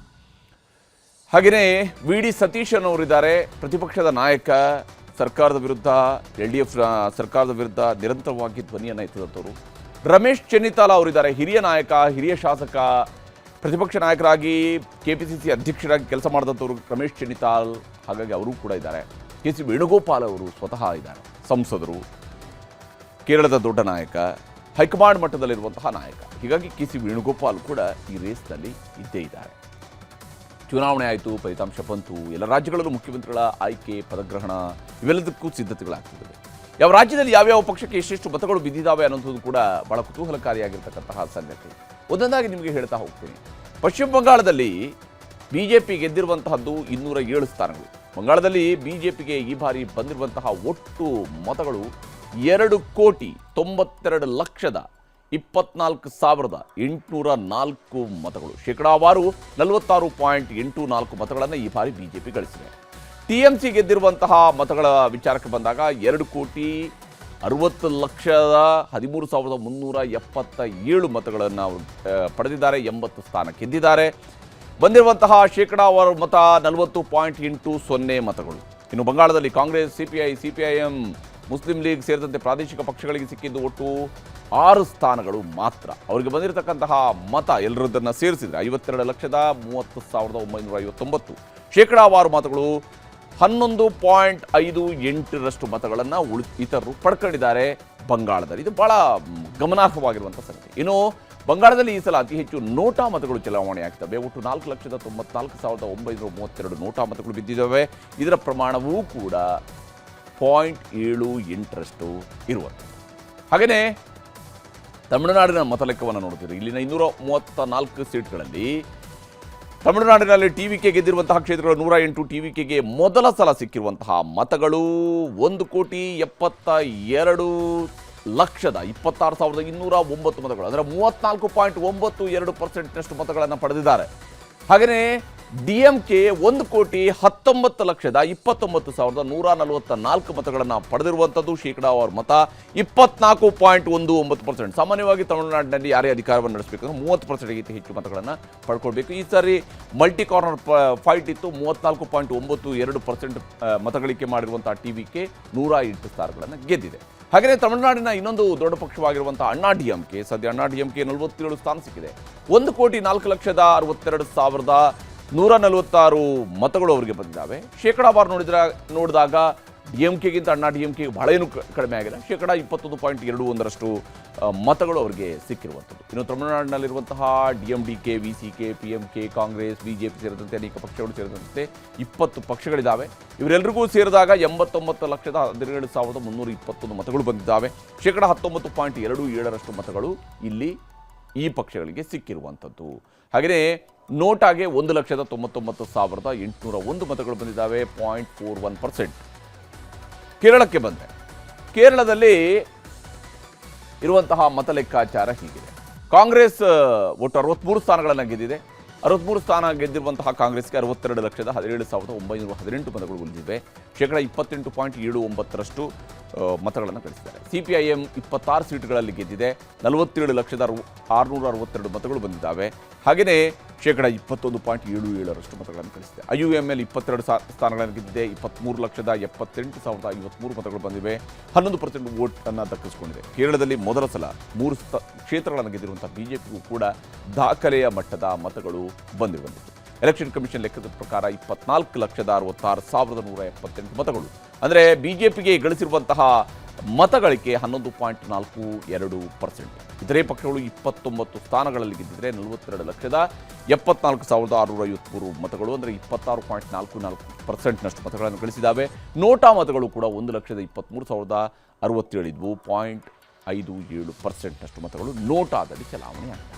ಹಾಗೆಯೇ VD ಸತೀಶನ್ ಅವರಿದ್ದಾರೆ, ಪ್ರತಿಪಕ್ಷದ ನಾಯಕ. ಸರ್ಕಾರದ ವಿರುದ್ಧ, LDF ಸರ್ಕಾರದ ವಿರುದ್ಧ ನಿರಂತರವಾಗಿ ಧ್ವನಿಯನ್ನು ಎತ್ತಿದಂಥವರು. ರಮೇಶ್ ಚೆನ್ನಿತಾಲ ಅವರಿದ್ದಾರೆ, ಹಿರಿಯ ನಾಯಕ, ಹಿರಿಯ ಶಾಸಕ, ಪ್ರತಿಪಕ್ಷ ನಾಯಕರಾಗಿ KPCC ಅಧ್ಯಕ್ಷರಾಗಿ ಕೆಲಸ ಮಾಡಿದಂಥವರು ರಮೇಶ್ ಚೆನ್ನಿತಾಲ್. ಹಾಗಾಗಿ ಅವರು ಕೂಡ ಇದ್ದಾರೆ. KC ವೇಣುಗೋಪಾಲ್ ಅವರು ಸ್ವತಃ ಇದ್ದಾರೆ, ಸಂಸದರು, ಕೇರಳದ ದೊಡ್ಡ ನಾಯಕ, ಹೈಕಮಾಂಡ್ ಮಟ್ಟದಲ್ಲಿರುವಂತಹ ನಾಯಕ. ಹೀಗಾಗಿ KC ವೇಣುಗೋಪಾಲ್ ಕೂಡ ಈ ರೇಸ್ನಲ್ಲಿ ಇದ್ದೇ ಇದ್ದಾರೆ. ಚುನಾವಣೆ ಆಯಿತು, ಫಲಿತಾಂಶ ಬಂತು. ಎಲ್ಲ ರಾಜ್ಯಗಳಲ್ಲೂ ಮುಖ್ಯಮಂತ್ರಿಗಳ ಆಯ್ಕೆ, ಪದಗ್ರಹಣ ಇವೆಲ್ಲದಕ್ಕೂ ಸಿದ್ಧತೆಗಳಾಗ್ತಿದ್ದಾವೆ. ಯಾವ ರಾಜ್ಯದಲ್ಲಿ ಯಾವ್ಯಾವ ಪಕ್ಷಕ್ಕೆ ಎಷ್ಟೆಷ್ಟು ಮತಗಳು ಬಿದ್ದಿದ್ದಾವೆ ಅನ್ನೋದು ಕೂಡ ಬಹಳ ಕುತೂಹಲಕಾರಿಯಾಗಿರ್ತಕ್ಕಂತಹ ಸಂಗತಿ. ಒಂದೊಂದಾಗಿ ನಿಮಗೆ ಹೇಳ್ತಾ ಹೋಗ್ತೀನಿ. ಪಶ್ಚಿಮ ಬಂಗಾಳದಲ್ಲಿ ಬಿಜೆಪಿ ಗೆದ್ದಿರುವಂತಹದ್ದು 207 ಸ್ಥಾನಗಳು. ಬಂಗಾಳದಲ್ಲಿ ಬಿಜೆಪಿಗೆ ಈ ಬಾರಿ ಬಂದಿರುವಂತಹ ಒಟ್ಟು ಮತಗಳು 2,24,24,804 ಮತಗಳು. ಶೇಕಡಾವಾರು 46.84 ಮತಗಳನ್ನು ಈ ಬಾರಿ ಬಿಜೆಪಿ ಗಳಿಸಿದೆ. TMC ಗೆದ್ದಿರುವಂತಹ ಮತಗಳ ವಿಚಾರಕ್ಕೆ ಬಂದಾಗ 2,60,13,377 ಮತಗಳನ್ನು ಅವರು ಪಡೆದಿದ್ದಾರೆ. 80 ಸ್ಥಾನ ಗೆದ್ದಿದ್ದಾರೆ. ಬಂದಿರುವಂತಹ ಶೇಕಡಾವಾರು ಮತ 40.80 ಮತಗಳು. ಇನ್ನು ಬಂಗಾಳದಲ್ಲಿ ಕಾಂಗ್ರೆಸ್, CPIM, ಮುಸ್ಲಿಂ ಲೀಗ್ ಸೇರಿದಂತೆ ಪ್ರಾದೇಶಿಕ ಪಕ್ಷಗಳಿಗೆ ಸಿಕ್ಕಿದ್ದು ಒಟ್ಟು 6 ಸ್ಥಾನಗಳು ಮಾತ್ರ. ಅವರಿಗೆ ಬಂದಿರತಕ್ಕಂತಹ ಮತ ಎಲ್ಲರದ್ದನ್ನು ಸೇರಿಸಿದರೆ 52,30,959. ಶೇಕಡಾವಾರು ಮತಗಳು 11.58 ಮತಗಳನ್ನು ಇತರರು ಪಡ್ಕೊಂಡಿದ್ದಾರೆ ಬಂಗಾಳದಲ್ಲಿ. ಇದು ಬಹಳ ಗಮನಾರ್ಹವಾಗಿರುವಂಥ ಸಂಗತಿ. ಇನ್ನು ಬಂಗಾಳದಲ್ಲಿ ಈ ಸಲ ಅತಿ ಹೆಚ್ಚು ನೋಟಾ ಮತಗಳು ಚಲಾವಣೆ ಆಗ್ತವೆ. ಒಟ್ಟು 4,94,932 ನೋಟಾ ಮತಗಳು ಬಿದ್ದಿದ್ದಾವೆ. ಇದರ ಪ್ರಮಾಣವೂ ಕೂಡ 0.78 ಇರುವಂಥದ್ದು. ಹಾಗೆಯೇ ತಮಿಳುನಾಡಿನ ಮತ ಲೆಕ್ಕವನ್ನು ನೋಡ್ತೀರಿ. ಇಲ್ಲಿನ 234 ಸೀಟ್ಗಳಲ್ಲಿ ತಮಿಳುನಾಡಿನಲ್ಲಿ ಟಿವಿಕೆ ಗೆದ್ದಿರುವಂತಹ ಕ್ಷೇತ್ರಗಳು 108, ಟಿವಿಕೆಗೆ ಮೊದಲ ಸಲ ಸಿಕ್ಕಿರುವಂತಹ ಮತಗಳು 1,72,26,209 ಮತಗಳು, ಅಂದರೆ 34.92% ಮತಗಳನ್ನು ಪಡೆದಿದ್ದಾರೆ. ಹಾಗೆಯೇ DMK 1,19,29,144 ಮತಗಳನ್ನು ಪಡೆದಿರುವಂಥದ್ದು. ಶೇಕಡಾವಾರು ಮತ 24.19%. ಸಾಮಾನ್ಯವಾಗಿ ತಮಿಳುನಾಡಿನಲ್ಲಿ ಯಾರೇ ಅಧಿಕಾರವನ್ನು ನಡೆಸಬೇಕಂದ್ರೆ 30%ಗಿಂತ ಹೆಚ್ಚು ಮತಗಳನ್ನು ಪಡ್ಕೊಳ್ಬೇಕು. ಈ ಸಾರಿ ಮಲ್ಟಿ ಕಾರ್ನರ್ ಫೈಟ್ ಇತ್ತು. 34.92% ಮತಗಳಿಕೆ ಮಾಡಿರುವಂಥ ಟಿವಿಕೆ 108 ಸ್ಥಾನಗಳನ್ನು ಗೆದ್ದಿದೆ. ಹಾಗೆಯೇ ತಮಿಳುನಾಡಿನ ಇನ್ನೊಂದು ದೊಡ್ಡ ಪಕ್ಷವಾಗಿರುವಂಥ ಅಣ್ಣಾ DMK, ಸದ್ಯ ಅಣ್ಣಾ DMK 47 ಸ್ಥಾನ ಸಿಕ್ಕಿದೆ. 1,04,62,146 ಮತಗಳು ಅವರಿಗೆ ಬಂದಿದ್ದಾವೆ. ಶೇಕಡಾವಾರು ನೋಡಿದಾಗ DMKಗಿಂತ ಅಣ್ಣಾ DMK ಬಹಳ ಏನು ಕಡಿಮೆ ಆಗಿಲ್ಲ. ಶೇಕಡ 21.21% ಮತಗಳು ಅವರಿಗೆ ಸಿಕ್ಕಿರುವಂಥದ್ದು. ಇನ್ನು ತಮಿಳುನಾಡಿನಲ್ಲಿರುವಂತಹ DMDK, VCK, PMK, Congress, BJP ಸೇರಿದಂತೆ ಅನೇಕ ಪಕ್ಷಗಳು ಸೇರಿದಂತೆ 20 ಪಕ್ಷಗಳಿದ್ದಾವೆ. ಇವರೆಲ್ಲರಿಗೂ ಸೇರಿದಾಗ 89,17,321 ಮತಗಳು ಬಂದಿದ್ದಾವೆ. ಶೇಕಡ 19.27% ಮತಗಳು ಇಲ್ಲಿ ಈ ಪಕ್ಷಗಳಿಗೆ ಸಿಕ್ಕಿರುವಂಥದ್ದು. ಹಾಗೆಯೇ ನೋಟಾಗೆ 1,99,801 ಮತಗಳು ಬಂದಿದ್ದಾವೆ, 0.41%. ಕೇರಳಕ್ಕೆ ಬಂದರೆ, ಕೇರಳದಲ್ಲಿ ಇರುವಂತಹ ಮತ ಲೆಕ್ಕಾಚಾರ ಹೀಗಿದೆ. ಕಾಂಗ್ರೆಸ್ ಒಟ್ಟು 63 ಸ್ಥಾನಗಳನ್ನು ಗೆದ್ದಿದೆ. 63 ಸ್ಥಾನ ಗೆದ್ದಿರುವಂತಹ ಕಾಂಗ್ರೆಸ್ಗೆ 62,17,918 ಮತಗಳು ಉಳಿದಿವೆ. ಶೇಕಡ 28.79% ಮತಗಳನ್ನು ಗಳಿಸಿದ್ದಾರೆ. CPIM 26 ಸೀಟುಗಳಲ್ಲಿ ಗೆದ್ದಿದೆ. 47,662 ಮತಗಳು ಬಂದಿದ್ದಾವೆ. ಹಾಗೆಯೇ ಶೇಕಡ 21.77% ಮತಗಳನ್ನು ಗಳಿಸಿದೆ. IUML 22 ಸ್ಥಾನಗಳನ್ನು ಗೆದ್ದಿದೆ. 23,78,053 ಮತಗಳು ಬಂದಿವೆ. 11% ವೋಟನ್ನು ದಕ್ಕಿಸಿಕೊಂಡಿದೆ. ಕೇರಳದಲ್ಲಿ ಮೊದಲ ಸಲ 3 ಕ್ಷೇತ್ರಗಳನ್ನು ಗೆದ್ದಿರುವಂಥ BJPಗೂ ಕೂಡ ದಾಖಲೆಯ ಮಟ್ಟದ ಮತಗಳು ಬಂದಿರುವಂಥದ್ದು. ಎಲೆಕ್ಷನ್ ಕಮಿಷನ್ ಲೆಕ್ಕದ ಪ್ರಕಾರ 24,66,178 ಮತಗಳು, ಅಂದರೆ BJPಗೆ ಗಳಿಸಿರುವಂತಹ ಮತಗಳಿಕೆ 11.42%. ಇತರೆ ಪಕ್ಷಗಳು 29 ಸ್ಥಾನಗಳಲ್ಲಿ ಗೆದ್ದಿದ್ರೆ 42,74,653 ಮತಗಳು, ಅಂದರೆ 26.44% ಮತಗಳನ್ನು ಗಳಿಸಿದ್ದಾವೆ. ನೋಟಾ ಮತಗಳು ಕೂಡ 1,23,067 ಇದ್ವು. 0.57% ಮತಗಳು ನೋಟಾದಲ್ಲಿ ಚಲಾವಣೆ ಆಗಿದೆ.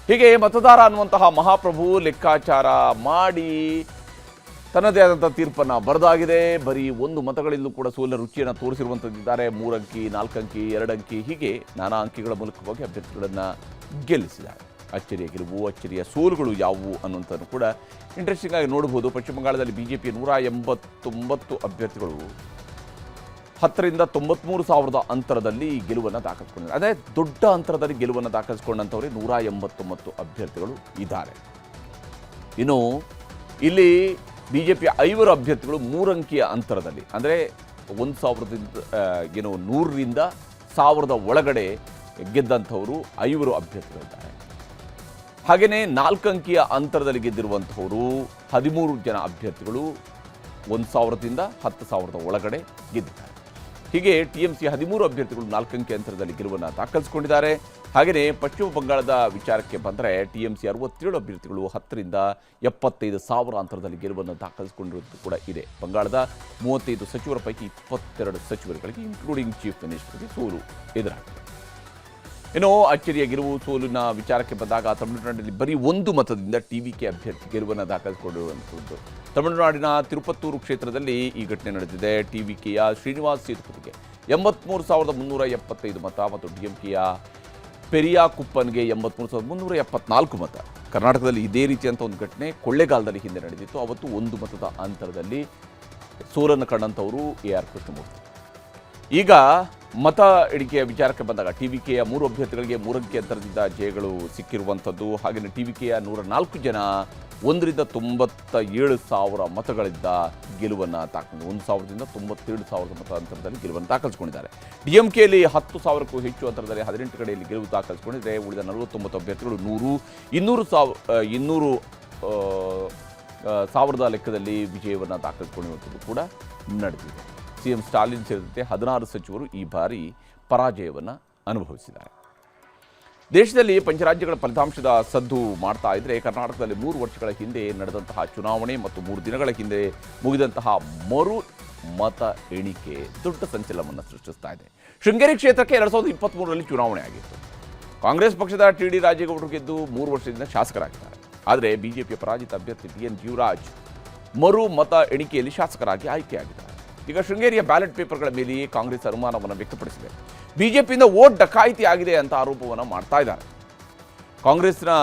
ಹೀಗೆ ಮತದಾರ ಅನ್ನುವಂತಹ ಮಹಾಪ್ರಭು ಲೆಕ್ಕಾಚಾರ ಮಾಡಿ ತನ್ನದೇ ಆದಂಥ ತೀರ್ಪನ್ನು ಬರೆದಾಗಿದೆ. ಬರೀ 1 ಮತಗಳಿಂದಲೂ ಕೂಡ ಸೋಲಿನ ರುಚಿಯನ್ನು ತೋರಿಸಿರುವಂಥದ್ದಿದ್ದಾರೆ. 3 ಅಂಕಿ, 4 ಅಂಕಿ, 2 ಅಂಕಿ, ಹೀಗೆ ನಾನಾ ಅಂಕಿಗಳ ಮೂಲಕವಾಗಿ ಅಭ್ಯರ್ಥಿಗಳನ್ನು ಗೆಲ್ಲಿಸಿದ್ದಾರೆ. ಅಚ್ಚರಿಯ ಗೆಲುವು, ಅಚ್ಚರಿಯ ಸೋಲುಗಳು ಯಾವುವು ಅನ್ನುವಂಥದ್ದು ಕೂಡ ಇಂಟ್ರೆಸ್ಟಿಂಗ್ ಆಗಿ ನೋಡಬಹುದು. ಪಶ್ಚಿಮ ಬಂಗಾಳದಲ್ಲಿ BJP 189 ಅಭ್ಯರ್ಥಿಗಳು 10ರಿಂದ 93,000 ಅಂತರದಲ್ಲಿ ಗೆಲುವನ್ನು ದಾಖಲಿಸಿಕೊಂಡಿದ್ದಾರೆ. ಅದೇ ದೊಡ್ಡ ಅಂತರದಲ್ಲಿ ಗೆಲುವನ್ನು ದಾಖಲಿಸಿಕೊಂಡಂಥವ್ರೆ 189 ಅಭ್ಯರ್ಥಿಗಳು ಇದ್ದಾರೆ. ಇನ್ನು ಇಲ್ಲಿ BJP 5 ಅಭ್ಯರ್ಥಿಗಳು 3 ಅಂಕಿಯ ಅಂತರದಲ್ಲಿ, ಅಂದರೆ 100ರಿಂದ 1000 ಒಳಗಡೆ ಗೆದ್ದಂಥವರು 5 ಅಭ್ಯರ್ಥಿಗಳಿದ್ದಾರೆ. ಹಾಗೆಯೇ 4 ಅಂಕಿಯ ಅಂತರದಲ್ಲಿ ಗೆದ್ದಿರುವಂಥವರು 13 ಜನ ಅಭ್ಯರ್ಥಿಗಳು 1,000ದಿಂದ 10,000 ಒಳಗಡೆ ಗೆದ್ದಿದ್ದಾರೆ. ಹೀಗೆ TMC 13 ಅಭ್ಯರ್ಥಿಗಳು 4 ಅಂಕಿ ಅಂತರದಲ್ಲಿ ಗೆಲುವನ್ನು ದಾಖಲಿಸಿಕೊಂಡಿದ್ದಾರೆ. ಹಾಗೆಯೇ ಪಶ್ಚಿಮ ಬಂಗಾಳದ ವಿಚಾರಕ್ಕೆ ಬಂದರೆ TMC 67 ಅಭ್ಯರ್ಥಿಗಳು 10ರಿಂದ 75,000 ಅಂತರದಲ್ಲಿ ಗೆಲುವನ್ನು ದಾಖಲಿಸಿಕೊಂಡಿರುವುದು ಕೂಡ ಇದೆ. ಬಂಗಾಳದ 35 ಸಚಿವರ ಪೈಕಿ 22 ಸಚಿವರುಗಳಿಗೆ ಇನ್ಕ್ಲೂಡಿಂಗ್ ಚೀಫ್ ಮಿನಿಸ್ಟರ್ಗೆ ಸೋಲು ಎದುರಾಗಿದೆ. ಇನ್ನು ಅಚ್ಚರಿಯ ಗೆಲುವು ಸೋಲಿನ ವಿಚಾರಕ್ಕೆ ಬಂದಾಗ ತಮಿಳುನಾಡಿನಲ್ಲಿ ಬರೀ 1 ಮತದಿಂದ TVK ಅಭ್ಯರ್ಥಿ ಗೆಲುವನ್ನು ದಾಖಲಿಸಿಕೊಂಡಿರುವಂಥದ್ದು. ತಮಿಳುನಾಡಿನ ತಿರುಪತ್ತೂರು ಕ್ಷೇತ್ರದಲ್ಲಿ ಈ ಘಟನೆ ನಡೆದಿದೆ. TVKಯ ಶ್ರೀನಿವಾಸ್ ಸೇತುಪತಿಗೆ 83,375 ಮತ ಮತ್ತು DMKಯ ಪೆರಿಯಾಕುಪ್ಪನ್ಗೆ 83,374 ಮತ. ಕರ್ನಾಟಕದಲ್ಲಿ ಇದೇ ರೀತಿಯಂಥ ಒಂದು ಘಟನೆ ಕೊಳ್ಳೇಗಾಲದಲ್ಲಿ ಹಿಂದೆ ನಡೆದಿತ್ತು. ಅವತ್ತು 1 ಮತದ ಅಂತರದಲ್ಲಿ ಸೋಲನ್ನು ಕಂಡಂಥವರು AR ಕೃಷ್ಣಮೂರ್ತಿ. ಈಗ ಮತ ಎಣಿಕೆಯ ವಿಚಾರಕ್ಕೆ ಬಂದಾಗ TVKಯ 3 ಅಭ್ಯರ್ಥಿಗಳಿಗೆ 3 ಅಂಕಿ ಅಂತರದಿಂದ ಜಯಗಳು ಸಿಕ್ಕಿರುವಂಥದ್ದು. ಹಾಗೆಯೇ TVKಯ 104 ಜನ 1ರಿಂದ 97,000 ಮತಗಳಿಂದ ಗೆಲುವನ್ನು ದಾಖಲಿಸಿದ್ದಾರೆ. 1,000ದಿಂದ 97,000 ಮತ ಅಂತರದಲ್ಲಿ ಗೆಲುವನ್ನು ದಾಖಲಿಸಿಕೊಂಡಿದ್ದಾರೆ. DMKಯಲ್ಲಿ 10,000ಕ್ಕೂ ಹೆಚ್ಚು ಅಂತರದಲ್ಲಿ 18 ಕಡೆಯಲ್ಲಿ ಗೆಲುವು ದಾಖಲಿಸಿಕೊಂಡಿದ್ದರೆ ಉಳಿದ 49 ಅಭ್ಯರ್ಥಿಗಳು 100,000 ಲೆಕ್ಕದಲ್ಲಿ ವಿಜಯವನ್ನು ದಾಖಲಿಸಿಕೊಂಡಿರುವಂಥದ್ದು ಕೂಡ ನಡೆದಿದೆ. CM ಸ್ಟಾಲಿನ್ ಸೇರಿದಂತೆ 16 ಸಚಿವರು ಈ ಬಾರಿ ಪರಾಜಯವನ್ನು ಅನುಭವಿಸಿದ್ದಾರೆ. ದೇಶದಲ್ಲಿ ಪಂಚರಾಜ್ಯಗಳ ಫಲಿತಾಂಶದ ಸದ್ದು ಮಾಡ್ತಾ ಇದ್ದರೆ ಕರ್ನಾಟಕದಲ್ಲಿ 3 ವರ್ಷಗಳ ಹಿಂದೆ ನಡೆದಂತಹ ಚುನಾವಣೆ ಮತ್ತು 3 ದಿನಗಳ ಹಿಂದೆ ಮುಗಿದಂತಹ ಮರು ಮತ ಎಣಿಕೆ ದೊಡ್ಡ ಸಂಚಲನವನ್ನು ಸೃಷ್ಟಿಸ್ತಾ ಇದೆ. ಶೃಂಗೇರಿ ಕ್ಷೇತ್ರಕ್ಕೆ 2023ರಲ್ಲಿ ಚುನಾವಣೆ ಆಗಿತ್ತು. ಕಾಂಗ್ರೆಸ್ ಪಕ್ಷದ TD ರಾಜೇಗೌಡರು ಗೆದ್ದು 3 ವರ್ಷದಿಂದ ಶಾಸಕರಾಗಿದ್ದಾರೆ. ಆದರೆ ಬಿಜೆಪಿಯ ಪರಾಜಿತ ಅಭ್ಯರ್ಥಿ ಟಿ.ಎನ್. ಜೀವರಾಜ್ ಮರು ಮತ ಎಣಿಕೆಯಲ್ಲಿ ಶಾಸಕರಾಗಿ ಆಯ್ಕೆಯಾಗಿದ್ದಾರೆ. ಈಗ ಶೃಂಗೇರಿಯ ಬ್ಯಾಲೆಟ್ ಪೇಪರ್ಗಳ ಮೇಲೆಯೇ ಕಾಂಗ್ರೆಸ್ ಅನುಮಾನವನ್ನು ವ್ಯಕ್ತಪಡಿಸಿದೆ. ಬಿಜೆಪಿಯಿಂದ ವೋಟ್ ಡಕಾಯಿತಿ ಆಗಿದೆ ಅಂತ ಆರೋಪವನ್ನು ಮಾಡ್ತಾ ಇದ್ದಾರೆ. ಕಾಂಗ್ರೆಸ್ನ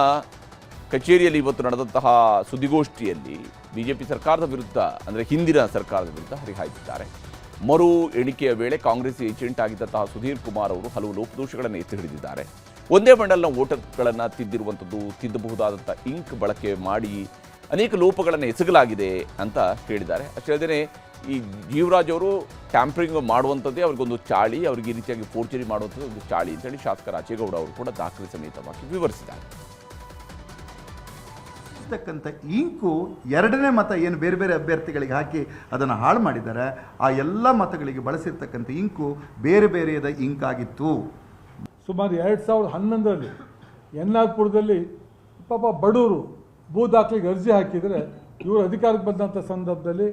ಕಚೇರಿಯಲ್ಲಿ ಇವತ್ತು ನಡೆದಂತಹ ಸುದ್ದಿಗೋಷ್ಠಿಯಲ್ಲಿ ಬಿಜೆಪಿ ಸರ್ಕಾರದ ವಿರುದ್ಧ, ಅಂದರೆ ಹಿಂದಿನ ಸರ್ಕಾರದ ವಿರುದ್ಧ ಹರಿಹಾಯ್ದಿದ್ದಾರೆ. ಮರು ಎಣಿಕೆಯ ವೇಳೆ ಕಾಂಗ್ರೆಸ್ ಏಜೆಂಟ್ ಆಗಿದ್ದಂತಹ ಸುಧೀರ್ ಕುಮಾರ್ ಅವರು ಹಲವು ಲೋಪದೋಷಗಳನ್ನು ಎತ್ತಿ ಹಿಡಿದಿದ್ದಾರೆ. ಒಂದೇ ಮಂಡಲ್ನ ವೋಟರ್ಗಳನ್ನು ತಿದ್ದಿರುವಂಥದ್ದು, ತಿದ್ದಬಹುದಾದಂಥ ಇಂಕ್ ಬಳಕೆ ಮಾಡಿ ಅನೇಕ ಲೋಪಗಳನ್ನು ಎಸಗಲಾಗಿದೆ ಅಂತ ಹೇಳಿದ್ದಾರೆ. ಅಷ್ಟೇ ಅಲ್ಲದೆ ಈ ಜೀವರಾಜ್ ಅವರು ಟ್ಯಾಂಪರಿಂಗ್ ಮಾಡುವಂಥದ್ದೇ ಅವ್ರಿಗೊಂದು ಚಾಳಿ, ಅವರಿಗೆ ಈ ರೀತಿಯಾಗಿ ಫೋರ್ಜರಿ ಮಾಡುವಂಥದ್ದು ಒಂದು ಚಾಳಿ ಅಂತೇಳಿ ಶಾಸಕ ರಾಜೇಗೌಡ ಅವರು ಕೂಡ ದಾಖಲೆ ಸಮೇತವಾಗಿ ವಿವರಿಸಿದ್ದಾರೆ. ಇಂಕು ಎರಡನೇ ಮತ ಏನು ಬೇರೆ ಬೇರೆ ಅಭ್ಯರ್ಥಿಗಳಿಗೆ ಹಾಕಿ ಅದನ್ನು ಹಾಳು ಮಾಡಿದ್ದಾರೆ, ಆ ಎಲ್ಲ ಮತಗಳಿಗೆ ಬಳಸಿರ್ತಕ್ಕಂಥ ಇಂಕು ಬೇರೆ ಬೇರೆಯದ ಇಂಕ್ ಆಗಿತ್ತು. ಸುಮಾರು 2011ರಲ್ಲಿ ಎನ್ನಾರ್ಪುರದಲ್ಲಿ ಪಾಪ ಬಡವರು ಭೂ ದಾಖಲೆಗೆ ಅರ್ಜಿ ಹಾಕಿದರೆ ಇವರು ಅಧಿಕಾರಕ್ಕೆ ಬಂದಂಥ ಸಂದರ್ಭದಲ್ಲಿ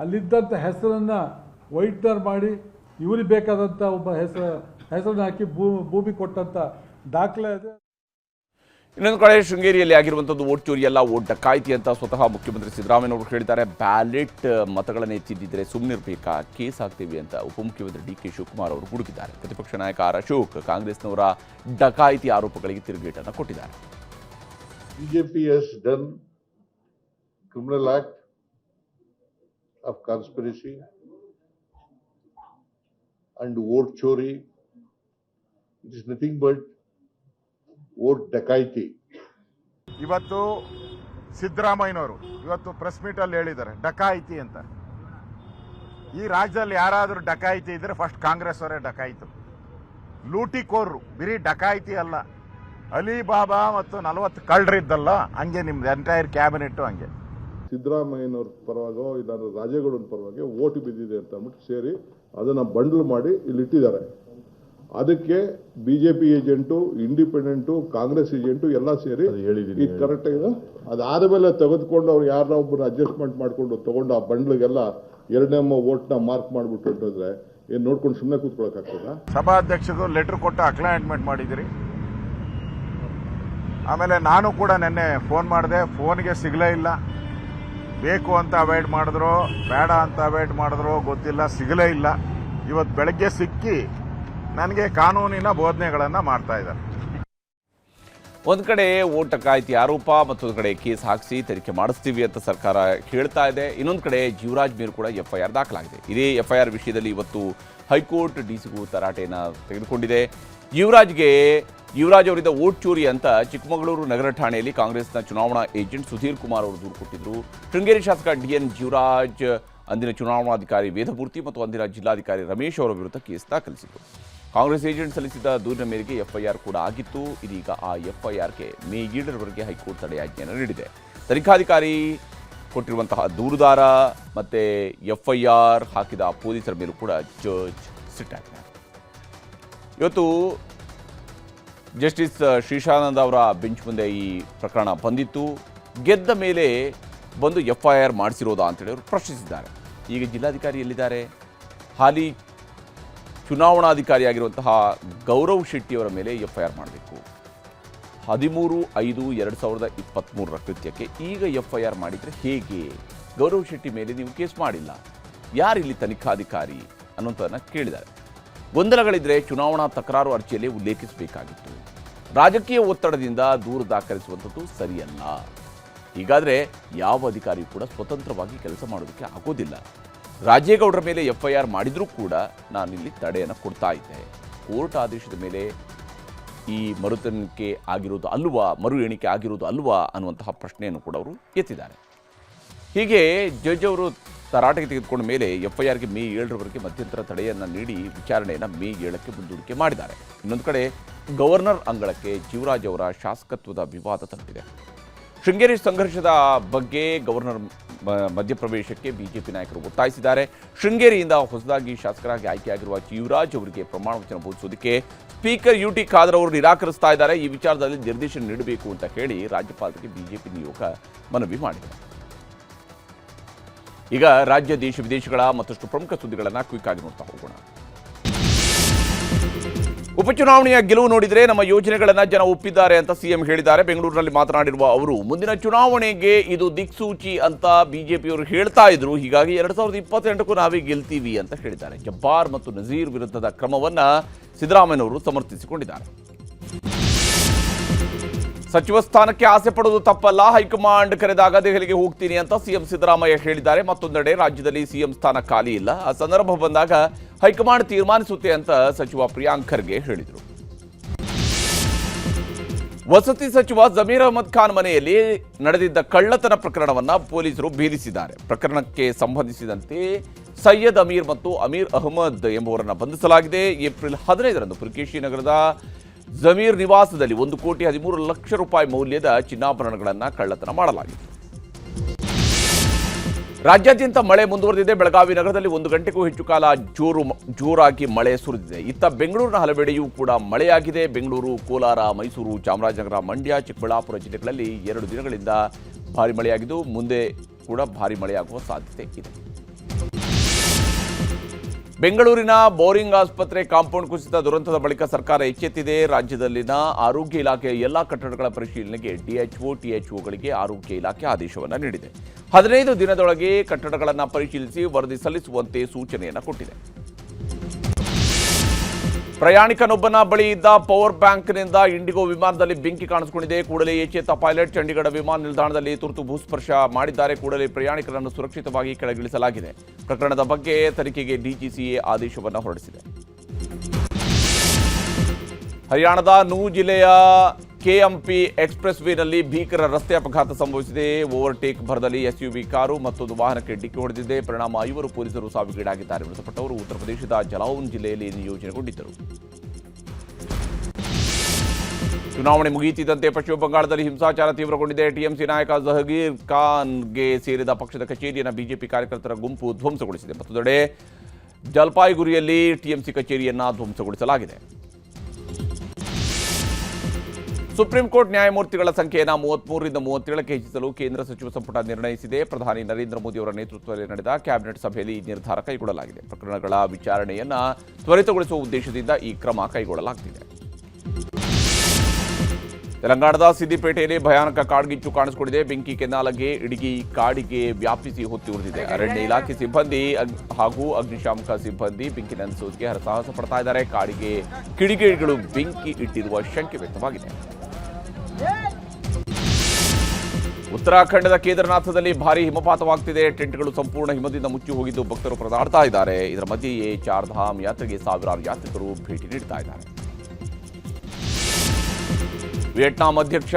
ಅಲ್ಲಿದ್ದಂಥ ಹೆಸರನ್ನು ವೈಟ್ನರ್ ಮಾಡಿ ಇವರಿಗೆ ಬೇಕಾದಂಥ ಒಬ್ಬ ಹೆಸರನ್ನು ಹಾಕಿ ಭೂಮಿ ಕೊಟ್ಟಂಥ ದಾಖಲೆ ಇದೆ. ಇನ್ನೊಂದು ಕಡೆ ಶೃಂಗೇರಿಯಲ್ಲಿ ಆಗಿರುವಂಥದ್ದು ವೋಟ್ ಚೋರಿ ಅಲ್ಲ, ವೋಟ್ ಡಕಾಯಿತಿ ಅಂತ ಸ್ವತಃ ಮುಖ್ಯಮಂತ್ರಿ ಸಿದ್ದರಾಮಯ್ಯ ಅವರು ಹೇಳಿದ್ದಾರೆ. ಬ್ಯಾಲೆಟ್ ಮತಗಳನ್ನು ಎತ್ತಿದ್ದಿದ್ರೆ ಸುಮ್ಮನಿರಬೇಕಾ, ಕೇಸ್ ಹಾಕ್ತೀವಿ ಅಂತ ಉಪಮುಖ್ಯಮಂತ್ರಿ ಡಿ.ಕೆ. ಶಿವಕುಮಾರ್ ಅವರು ಹುಡುಕಿದ್ದಾರೆ. ಪ್ರತಿಪಕ್ಷ ನಾಯಕ ಆರ್. ಅಶೋಕ್ ಕಾಂಗ್ರೆಸ್ನವರ ಡಕಾಯಿತಿ ಆರೋಪಗಳಿಗೆ ತಿರುಗೇಟನ್ನು ಕೊಟ್ಟಿದ್ದಾರೆ. BJP has done criminal act of conspiracy and vote chori. It is nothing but vote ಡಕಾಯಿತಿ. ಇವತ್ತು ಸಿದ್ದರಾಮಯ್ಯನವರು ಇವತ್ತು ಪ್ರೆಸ್ ಮೀಟಲ್ಲಿ ಹೇಳಿದ್ದಾರೆ ಡಕಾಯಿತಿ ಅಂತ. ಈ ರಾಜ್ಯದಲ್ಲಿ ಯಾರಾದರೂ ಡಕಾಯಿತಿ ಇದ್ರೆ ಫಸ್ಟ್ ಕಾಂಗ್ರೆಸ್ ಅವರೇ ಡಕಾಯಿತು. ಲೂಟಿಕೋರ್ರು, ಬರೀ ಡಕಾಯಿತಿ ಅಲ್ಲ, ಅಲಿಬಾಬಾ ಮತ್ತು 40 ಕಳ್ಳರಿದ್ದಲ್ಲ, ಹಂಗೆ ನಿಮ್ದು ಎಂಟೈರ್ ಕ್ಯಾಬಿನೆಟ್ ಹಂಗೆ. ಸಿದ್ದರಾಮಯ್ಯನವ್ರ ಪರವಾಗೋ ಇಲ್ಲ ರಾಜೇಗೌಡನ ಪರವಾಗಿ ಓಟು ಬಿದ್ದಿದೆ ಅಂತ ಅಂದ್ಬಿಟ್ಟು ಸೇರಿ ಅದನ್ನ ಬಂಡಲ್ ಮಾಡಿ ಇಲ್ಲಿ ಇಟ್ಟಿದ್ದಾರೆ. ಅದಕ್ಕೆ BJP agent, independent, Congress agent ಎಲ್ಲ ಸೇರಿ ಇದು ಕರೆಕ್ಟ್ ಆಗಿದೆ. ಅದಾದ ಮೇಲೆ ತೆಗೆದುಕೊಂಡು ಅವ್ರು ಯಾರನ್ನ ಒಬ್ಬರು ಅಡ್ಜಸ್ಟ್ಮೆಂಟ್ ಮಾಡಿಕೊಂಡು ತಗೊಂಡು ಆ ಬಂಡ್ಲಿಗೆಲ್ಲ ಎರಡನೇ ವೋಟ್ನ ಮಾರ್ಕ್ ಮಾಡಿಬಿಟ್ಟು ಹೊಂಟಿದ್ರೆ ಏನು ನೋಡ್ಕೊಂಡು ಸುಮ್ಮನೆ ಕೂತ್ಕೊಳ್ಳೋಕ್ಕಾಗ್ತದ? ಸಭಾಧ್ಯಕ್ಷರು ಲೆಟರ್ ಕೊಟ್ಟು ಅಕ್ಲಾಯಿಂಟ್ಮೆಂಟ್ ಮಾಡಿದಿರಿ. ಆಮೇಲೆ ನಾನು ಕೂಡ ನಿನ್ನೆ ಫೋನ್ ಮಾಡಿದೆ, ಫೋನ್ಗೆ ಸಿಗಲೇ ಇಲ್ಲ. ಬೇಕು ಅಂತ ಅವಾಯ್ಡ್ ಮಾಡಿದ್ರು, ಬೇಡ ಅಂತ ಅವಾಯ್ಡ್ ಮಾಡಿದ್ರು ಗೊತ್ತಿಲ್ಲ, ಸಿಗಲೇ ಇಲ್ಲ. ಇವತ್ತು ಬೆಳಗ್ಗೆ ಸಿಕ್ಕಿ ನನಗೆ ಕಾನೂನಿನ ಬೋಧನೆಗಳನ್ನು ಮಾಡ್ತಾ ಇದ್ದಾರೆ. ಒಂದು ಕಡೆ ವೋಟ್ ಡಕಾಯಿತಿ ಆರೋಪ, ಮತ್ತೊಂದು ಕಡೆ ಕೇಸ್ ಹಾಕಿಸಿ ತನಿಖೆ ಮಾಡಿಸ್ತೀವಿ ಅಂತ ಸರ್ಕಾರ ಹೇಳ್ತಾ ಇದೆ. ಇನ್ನೊಂದು ಕಡೆ ಜೀವರಾಜ್ ಮೇಲೂ ಕೂಡ FIR ದಾಖಲಾಗಿದೆ. ಇದೇ FIR ವಿಷಯದಲ್ಲಿ ಇವತ್ತು ಹೈಕೋರ್ಟ್ ಡಿಸಿಗೂ ತರಾಟೆಯನ್ನು ತೆಗೆದುಕೊಂಡಿದೆ. ಯುವರಾಜ್ ಅವರಿಂದ ವೋಟ್ ಚೋರಿ ಅಂತ ಚಿಕ್ಕಮಗಳೂರು ನಗರ ಠಾಣೆಯಲ್ಲಿ ಕಾಂಗ್ರೆಸ್ನ ಚುನಾವಣಾ ಏಜೆಂಟ್ ಸುಧೀರ್ ಕುಮಾರ್ ಅವರು ದೂರು ಕೊಟ್ಟಿದ್ದರು. ಶೃಂಗೇರಿ ಶಾಸಕ ಡಿ.ಎನ್. ಜೀವರಾಜ್ ಅಂದಿನ ಚುನಾವಣಾಧಿಕಾರಿ ವೇದಮೂರ್ತಿ ಮತ್ತು ಅಂದಿನ ಜಿಲ್ಲಾಧಿಕಾರಿ ರಮೇಶ್ ಅವರ ವಿರುದ್ಧ ಕೇಸ್ ದಾಖಲಿಸಿತು. ಕಾಂಗ್ರೆಸ್ ಏಜೆಂಟ್ ಸಲ್ಲಿಸಿದ ದೂರಿನ ಮೇರೆಗೆ FIR ಕೂಡ ಆಗಿತ್ತು. ಇದೀಗ ಆ FIRಗೆ ಮೇ 7ರವರೆಗೆ ಹೈಕೋರ್ಟ್ ತಡೆಯಾಜ್ಞೆಯನ್ನು ನೀಡಿದೆ. ತನಿಖಾಧಿಕಾರಿ ಕೊಟ್ಟಿರುವಂತಹ ದೂರುದಾರ ಮತ್ತು FIR ಹಾಕಿದ ಪೊಲೀಸರ ಮೇಲೂ ಕೂಡ ಜಡ್ಜ್ ಸಿಟ್ ಆಗಿದ್ದಾರೆ. ಇವತ್ತು ಜಸ್ಟಿಸ್ ಶ್ರೀಶಾನಂದ ಅವರ ಬೆಂಚ್ ಮುಂದೆ ಈ ಪ್ರಕರಣ ಬಂದಿತ್ತು. ಗೆದ್ದ ಮೇಲೆ ಬಂದು FIR ಮಾಡಿಸಿರೋದಾ ಅಂತೇಳಿ ಅವರು ಪ್ರಶ್ನಿಸಿದ್ದಾರೆ. ಈಗ ಜಿಲ್ಲಾಧಿಕಾರಿ ಎಲ್ಲಿದ್ದಾರೆ? ಹಾಲಿ ಚುನಾವಣಾಧಿಕಾರಿಯಾಗಿರುವಂತಹ ಗೌರವ್ ಶೆಟ್ಟಿಯವರ ಮೇಲೆ FIR ಮಾಡಬೇಕು. 13/5/2023 ಕೃತ್ಯಕ್ಕೆ ಈಗ FIR ಮಾಡಿದರೆ ಹೇಗೆ? ಗೌರವ್ ಶೆಟ್ಟಿ ಮೇಲೆ ನೀವು ಕೇಸ್ ಮಾಡಿಲ್ಲ, ಯಾರಿಲ್ಲಿ ತನಿಖಾಧಿಕಾರಿ ಅನ್ನೋಂಥದ್ದನ್ನು ಕೇಳಿದ್ದಾರೆ. ಗೊಂದಲಗಳಿದ್ದರೆ ಚುನಾವಣಾ ತಕರಾರು ಅರ್ಜಿಯಲ್ಲಿ ಉಲ್ಲೇಖಿಸಬೇಕಾಗಿತ್ತು. ರಾಜಕೀಯ ಒತ್ತಡದಿಂದ ದೂರು ದಾಖಲಿಸುವಂಥದ್ದು ಸರಿಯಲ್ಲ. ಹೀಗಾದರೆ ಯಾವ ಅಧಿಕಾರಿಯೂ ಕೂಡ ಸ್ವತಂತ್ರವಾಗಿ ಕೆಲಸ ಮಾಡೋದಕ್ಕೆ ಆಗೋದಿಲ್ಲ. ರಾಜೇಗೌಡರ ಮೇಲೆ FIR ಮಾಡಿದರೂ ಕೂಡ ನಾನಿಲ್ಲಿ ತಡೆಯನ್ನು ಕೊಡ್ತಾ ಇದ್ದೆ. ಕೋರ್ಟ್ ಆದೇಶದ ಮೇಲೆ ಈ ಮರು ಎಣಿಕೆ ಆಗಿರೋದು ಅಲ್ವಾ ಅನ್ನುವಂತಹ ಪ್ರಶ್ನೆಯನ್ನು ಕೂಡ ಅವರು ಎತ್ತಿದ್ದಾರೆ. ಹೀಗೆ ಜಡ್ಜ್ ಅವರು ತರಾಟೆಗೆ ತೆಗೆದುಕೊಂಡ ಮೇಲೆ FIRಗೆ ಮೇ 7ರವರೆಗೆ ಮಧ್ಯಂತರ ತಡೆಯನ್ನು ನೀಡಿ ವಿಚಾರಣೆಯನ್ನು ಮೇ 7ಕ್ಕೆ ಮುಂದೂಡಿಕೆ ಮಾಡಿದ್ದಾರೆ. ಇನ್ನೊಂದು ಕಡೆ ಗವರ್ನರ್ ಅಂಗಳಕ್ಕೆ ಜೀವರಾಜ್ ಅವರ ಶಾಸಕತ್ವದ ವಿವಾದ ತಲುಪಿದೆ. ಶೃಂಗೇರಿ ಸಂಘರ್ಷದ ಬಗ್ಗೆ ಗವರ್ನರ್ ಮಧ್ಯಪ್ರವೇಶಕ್ಕೆ ಬಿಜೆಪಿ ನಾಯಕರು ಒತ್ತಾಯಿಸಿದ್ದಾರೆ. ಶೃಂಗೇರಿಯಿಂದ ಹೊಸದಾಗಿ ಶಾಸಕರಾಗಿ ಆಯ್ಕೆಯಾಗಿರುವ ಜೀವರಾಜ್ ಅವರಿಗೆ ಪ್ರಮಾಣ ವಚನ ಬೋಧಿಸೋದಕ್ಕೆ ಸ್ಪೀಕರ್ UT ಖಾದರ್ ಅವರು ನಿರಾಕರಿಸ್ತಾ ಇದ್ದಾರೆ. ಈ ವಿಚಾರದಲ್ಲಿ ನಿರ್ದೇಶನ ನೀಡಬೇಕು ಅಂತ ಹೇಳಿ ರಾಜ್ಯಪಾಲರಿಗೆ ಬಿಜೆಪಿ ನಿಯೋಗ ಮನವಿ ಮಾಡಿದೆ. ಈಗ ರಾಜ್ಯ ದೇಶ ವಿದೇಶಗಳ ಮತ್ತಷ್ಟು ಪ್ರಮುಖ ಸುದ್ದಿಗಳನ್ನು ಕ್ವಿಕ್ ಆಗಿ ನೋಡ್ತಾ ಹೋಗೋಣ. ಉಪಚುನಾವಣೆಯ ಗೆಲುವು ನೋಡಿದರೆ ನಮ್ಮ ಯೋಜನೆಗಳನ್ನು ಜನ ಒಪ್ಪಿದ್ದಾರೆ ಅಂತ ಸಿಎಂ ಹೇಳಿದ್ದಾರೆ. ಬೆಂಗಳೂರಿನಲ್ಲಿ ಮಾತನಾಡಿರುವ ಅವರು ಮುಂದಿನ ಚುನಾವಣೆಗೆ ಇದು ದಿಕ್ಸೂಚಿ ಅಂತ ಬಿಜೆಪಿಯವರು ಹೇಳ್ತಾ ಇದ್ರು. ಹೀಗಾಗಿ 2028ಕ್ಕೂ ನಾವೇ ಗೆಲ್ತೀವಿ ಅಂತ ಹೇಳಿದ್ದಾರೆ. ಜಬ್ಬಾರ್ ಮತ್ತು ನಜೀರ್ ವಿರುದ್ಧದ ಕ್ರಮವನ್ನು ಸಿದ್ದರಾಮಯ್ಯನವರು ಸಮರ್ಥಿಸಿಕೊಂಡಿದ್ದಾರೆ. ಸಚಿವ ಸ್ಥಾನಕ್ಕೆ ಆಸೆ ಪಡುವುದು ತಪ್ಪಲ್ಲ, ಹೈಕಮಾಂಡ್ ಕರೆದಾಗ ದೆಹಲಿಗೆ ಹೋಗ್ತೀನಿ ಅಂತ ಸಿಎಂ ಸಿದ್ದರಾಮಯ್ಯ ಹೇಳಿದ್ದಾರೆ. ಮತ್ತೊಂದೆಡೆ ರಾಜ್ಯದಲ್ಲಿ ಸಿಎಂ ಸ್ಥಾನ ಖಾಲಿ ಇಲ್ಲ, ಆ ಸಂದರ್ಭ ಬಂದಾಗ ಹೈಕಮಾಂಡ್ ತೀರ್ಮಾನಿಸುತ್ತೆ ಅಂತ ಸಚಿವ ಪ್ರಿಯಾಂಕ್ ಖರ್ಗೆ ಹೇಳಿದರು. ವಸತಿ ಸಚಿವ ಜಮೀರ್ ಅಹಮದ್ ಖಾನ್ ಮನೆಯಲ್ಲಿ ನಡೆದಿದ್ದ ಕಳ್ಳತನ ಪ್ರಕರಣವನ್ನು ಪೊಲೀಸರು ಭೇದಿಸಿದ್ದಾರೆ. ಪ್ರಕರಣಕ್ಕೆ ಸಂಬಂಧಿಸಿದಂತೆ ಸೈಯದ್ ಅಮೀರ್ ಮತ್ತು ಅಮೀರ್ ಅಹಮದ್ ಎಂಬುವರನ್ನು ಬಂಧಿಸಲಾಗಿದೆ. ಏಪ್ರಿಲ್ 15ರಂದು ಪುಲಕೇಶಿ ನಗರದ ಜಮೀರ್ ನಿವಾಸದಲ್ಲಿ 1,13,00,000 ರೂಪಾಯಿ ಮೌಲ್ಯದ ಚಿನ್ನಾಭರಣಗಳನ್ನು ಕಳ್ಳತನ ಮಾಡಲಾಗಿದೆ. ರಾಜ್ಯಾದ್ಯಂತ ಮಳೆ ಮುಂದುವರೆದಿದೆ. ಬೆಳಗಾವಿ ನಗರದಲ್ಲಿ 1 ಗಂಟೆಗೂ ಹೆಚ್ಚು ಕಾಲ ಜೋರಾಗಿ ಮಳೆ ಸುರಿದಿದೆ. ಇತ್ತ ಬೆಂಗಳೂರಿನ ಹಲವೆಡೆಯೂ ಕೂಡ ಮಳೆಯಾಗಿದೆ. ಬೆಂಗಳೂರು, ಕೋಲಾರ, ಮೈಸೂರು, ಚಾಮರಾಜನಗರ, ಮಂಡ್ಯ, ಚಿಕ್ಕಬಳ್ಳಾಪುರ ಜಿಲ್ಲೆಗಳಲ್ಲಿ 2 ದಿನಗಳಿಂದ ಭಾರಿ ಮಳೆಯಾಗಿದ್ದು ಮುಂದೆ ಕೂಡ ಭಾರಿ ಮಳೆಯಾಗುವ ಸಾಧ್ಯತೆ ಇದೆ. ಬೆಂಗಳೂರಿನ ಬೋರಿಂಗ್ ಆಸ್ಪತ್ರೆ ಕಾಂಪೌಂಡ್ ಕುಸಿತ ದುರಂತದ ಬಳಿಕ ಸರ್ಕಾರ ಎಚ್ಚೆತ್ತಿದೆ. ರಾಜ್ಯದಲ್ಲಿನ ಆರೋಗ್ಯ ಇಲಾಖೆಯ ಎಲ್ಲಾ ಕಟ್ಟಡಗಳ ಪರಿಶೀಲನೆಗೆ ಡಿಎಚ್ಒ, ಟಿಎಚ್ಒಗಳಿಗೆ ಆರೋಗ್ಯ ಇಲಾಖೆ ಆದೇಶವನ್ನು ನೀಡಿದೆ. 15 ದಿನದೊಳಗೆ ಕಟ್ಟಡಗಳನ್ನು ಪರಿಶೀಲಿಸಿ ವರದಿ ಸಲ್ಲಿಸುವಂತೆ ಸೂಚನೆಯನ್ನು ಕೊಟ್ಟಿದೆ. ಪ್ರಯಾಣಿಕನೊಬ್ಬನ ಬಳಿ ಇದ್ದ ಪವರ್ ಬ್ಯಾಂಕ್ನಿಂದ ಇಂಡಿಗೋ ವಿಮಾನದಲ್ಲಿ ಬೆಂಕಿ ಕಾಣಿಸಿಕೊಂಡಿದೆ. ಕೂಡಲೇ ಎಚ್ಚೆತ್ತ ಪೈಲಟ್ ಚಂಡೀಗಢ ವಿಮಾನ ನಿಲ್ದಾಣದಲ್ಲಿ ತುರ್ತು ಭೂಸ್ಪರ್ಶ ಮಾಡಿದ್ದಾರೆ. ಕೂಡಲೇ ಪ್ರಯಾಣಿಕರನ್ನು ಸುರಕ್ಷಿತವಾಗಿ ಕೆಳಗಿಳಿಸಲಾಗಿದೆ. ಪ್ರಕರಣದ ಬಗ್ಗೆ ತನಿಖೆಗೆ ಡಿಜಿಸಿಎ ಆದೇಶವನ್ನು ಹೊರಡಿಸಿದೆ. ಹರಿಯಾಣದ ನೂಹ್ ಜಿಲ್ಲೆಯ ಕೆಎಂಪಿ ಎಕ್ಸ್ಪ್ರೆಸ್ ವೇನಲ್ಲಿ ಭೀಕರ ರಸ್ತೆ ಅಪಘಾತ ಸಂಭವಿಸಿದೆ. ಓವರ್ಟೇಕ್ ಭರದಲ್ಲಿ ಎಸ್ಯುವಿ ಕಾರು ಮತ್ತೊಂದು ವಾಹನಕ್ಕೆ ಡಿಕ್ಕಿ ಹೊಡೆದಿದೆ. ಪರಿಣಾಮ 5 ಪೊಲೀಸರು ಸಾವಿಗೀಡಾಗಿದ್ದಾರೆ. ಮೃತಪಟ್ಟವರು ಉತ್ತರ ಪ್ರದೇಶದ ಜಲೌನ್ ಜಿಲ್ಲೆಯಲ್ಲಿ ನಿಯೋಜನೆಗೊಂಡಿದ್ದರು. ಚುನಾವಣೆ ಮುಗಿಯುತ್ತಿದ್ದಂತೆ ಪಶ್ಚಿಮ ಬಂಗಾಳದಲ್ಲಿ ಹಿಂಸಾಚಾರ ತೀವ್ರಗೊಂಡಿದೆ. ಟಿಎಂಸಿ ನಾಯಕ ಜಹಗೀರ್ ಖಾನ್ಗೆ ಸೇರಿದ ಪಕ್ಷದ ಕಚೇರಿಯನ್ನು ಬಿಜೆಪಿ ಕಾರ್ಯಕರ್ತರ ಗುಂಪು ಧ್ವಂಸಗೊಳಿಸಿದೆ. ಮತ್ತೊಂದೆಡೆ ಜಲ್ಪಾಯ್ಗುರಿಯಲ್ಲಿ ಟಿಎಂಸಿ ಕಚೇರಿಯನ್ನು ಧ್ವಂಸಗೊಳಿಸಲಾಗಿದೆ. ಸುಪ್ರೀಂ ಕೋರ್ಟ್ ನ್ಯಾಯಮೂರ್ತಿಗಳ ಸಂಖ್ಯೆಯನ್ನು 33ರಿಂದ 37ಕ್ಕೆ ಹೆಚ್ಚಿಸಲು ಕೇಂದ್ರ ಸಚಿವ ಸಂಪುಟ ನಿರ್ಣಯಿಸಿದೆ. ಪ್ರಧಾನಿ ನರೇಂದ್ರ ಮೋದಿ ಅವರ ನೇತೃತ್ವದಲ್ಲಿ ನಡೆದ ಕ್ಯಾಬಿನೆಟ್ ಸಭೆಯಲ್ಲಿ ಈ ನಿರ್ಧಾರ ಕೈಗೊಳ್ಳಲಾಗಿದೆ. ಪ್ರಕರಣಗಳ ವಿಚಾರಣೆಯನ್ನು ತ್ವರಿತಗೊಳಿಸುವ ಉದ್ದೇಶದಿಂದ ಈ ಕ್ರಮ ಕೈಗೊಳ್ಳಲಾಗುತ್ತಿದೆ. ತೆಲಂಗಾಣದ ಸಿದ್ದಿಪೇಟೆಯಲ್ಲಿ ಭಯಾನಕ ಕಾಡ್ಗಿಚ್ಚು ಕಾಣಿಸಿಕೊಂಡಿದೆ. ಬೆಂಕಿ ಕೆನ್ನಾಲಗೆ ಇಡೀ ಕಾಡಿಗೆ ವ್ಯಾಪಿಸಿ ಹೊತ್ತಿ ಉಳಿದಿದೆ. ಅರಣ್ಯ ಇಲಾಖೆ ಸಿಬ್ಬಂದಿ ಹಾಗೂ ಅಗ್ನಿಶಾಮಕ ಸಿಬ್ಬಂದಿ ಬೆಂಕಿ ನಂದಿಸುವುದಕ್ಕೆ ಹರಸಾಹಸ ಪಡ್ತಾ ಇದ್ದಾರೆ. ಕಾಡಿಗೆ ಕಿಡಿಗೇಡಿಗಳು ಬೆಂಕಿ ಇಟ್ಟಿರುವ ಶಂಕೆ ವ್ಯಕ್ತವಾಗಿದೆ. ಉತ್ತರಾಖಂಡದ ಕೇದಾರನಾಥದಲ್ಲಿ ಭಾರೀ ಹಿಮಪಾತವಾಗ್ತಿದೆ. ಟೆಂಟ್ಗಳು ಸಂಪೂರ್ಣ ಹಿಮದಿಂದ ಮುಚ್ಚಿ ಹೋಗಿದ್ದು ಭಕ್ತರು ಪರದಾಡ್ತಾ ಇದ್ದಾರೆ. ಇದರ ಮಧ್ಯೆಯೇ ಚಾರ್ಧಾಮ್ ಯಾತ್ರೆಗೆ ಸಾವಿರಾರು ಯಾತ್ರಿಕರು ಭೇಟಿ ನೀಡ್ತಾ ಇದ್ದಾರೆ. ವಿಯೆಟ್ನಾಂ ಅಧ್ಯಕ್ಷ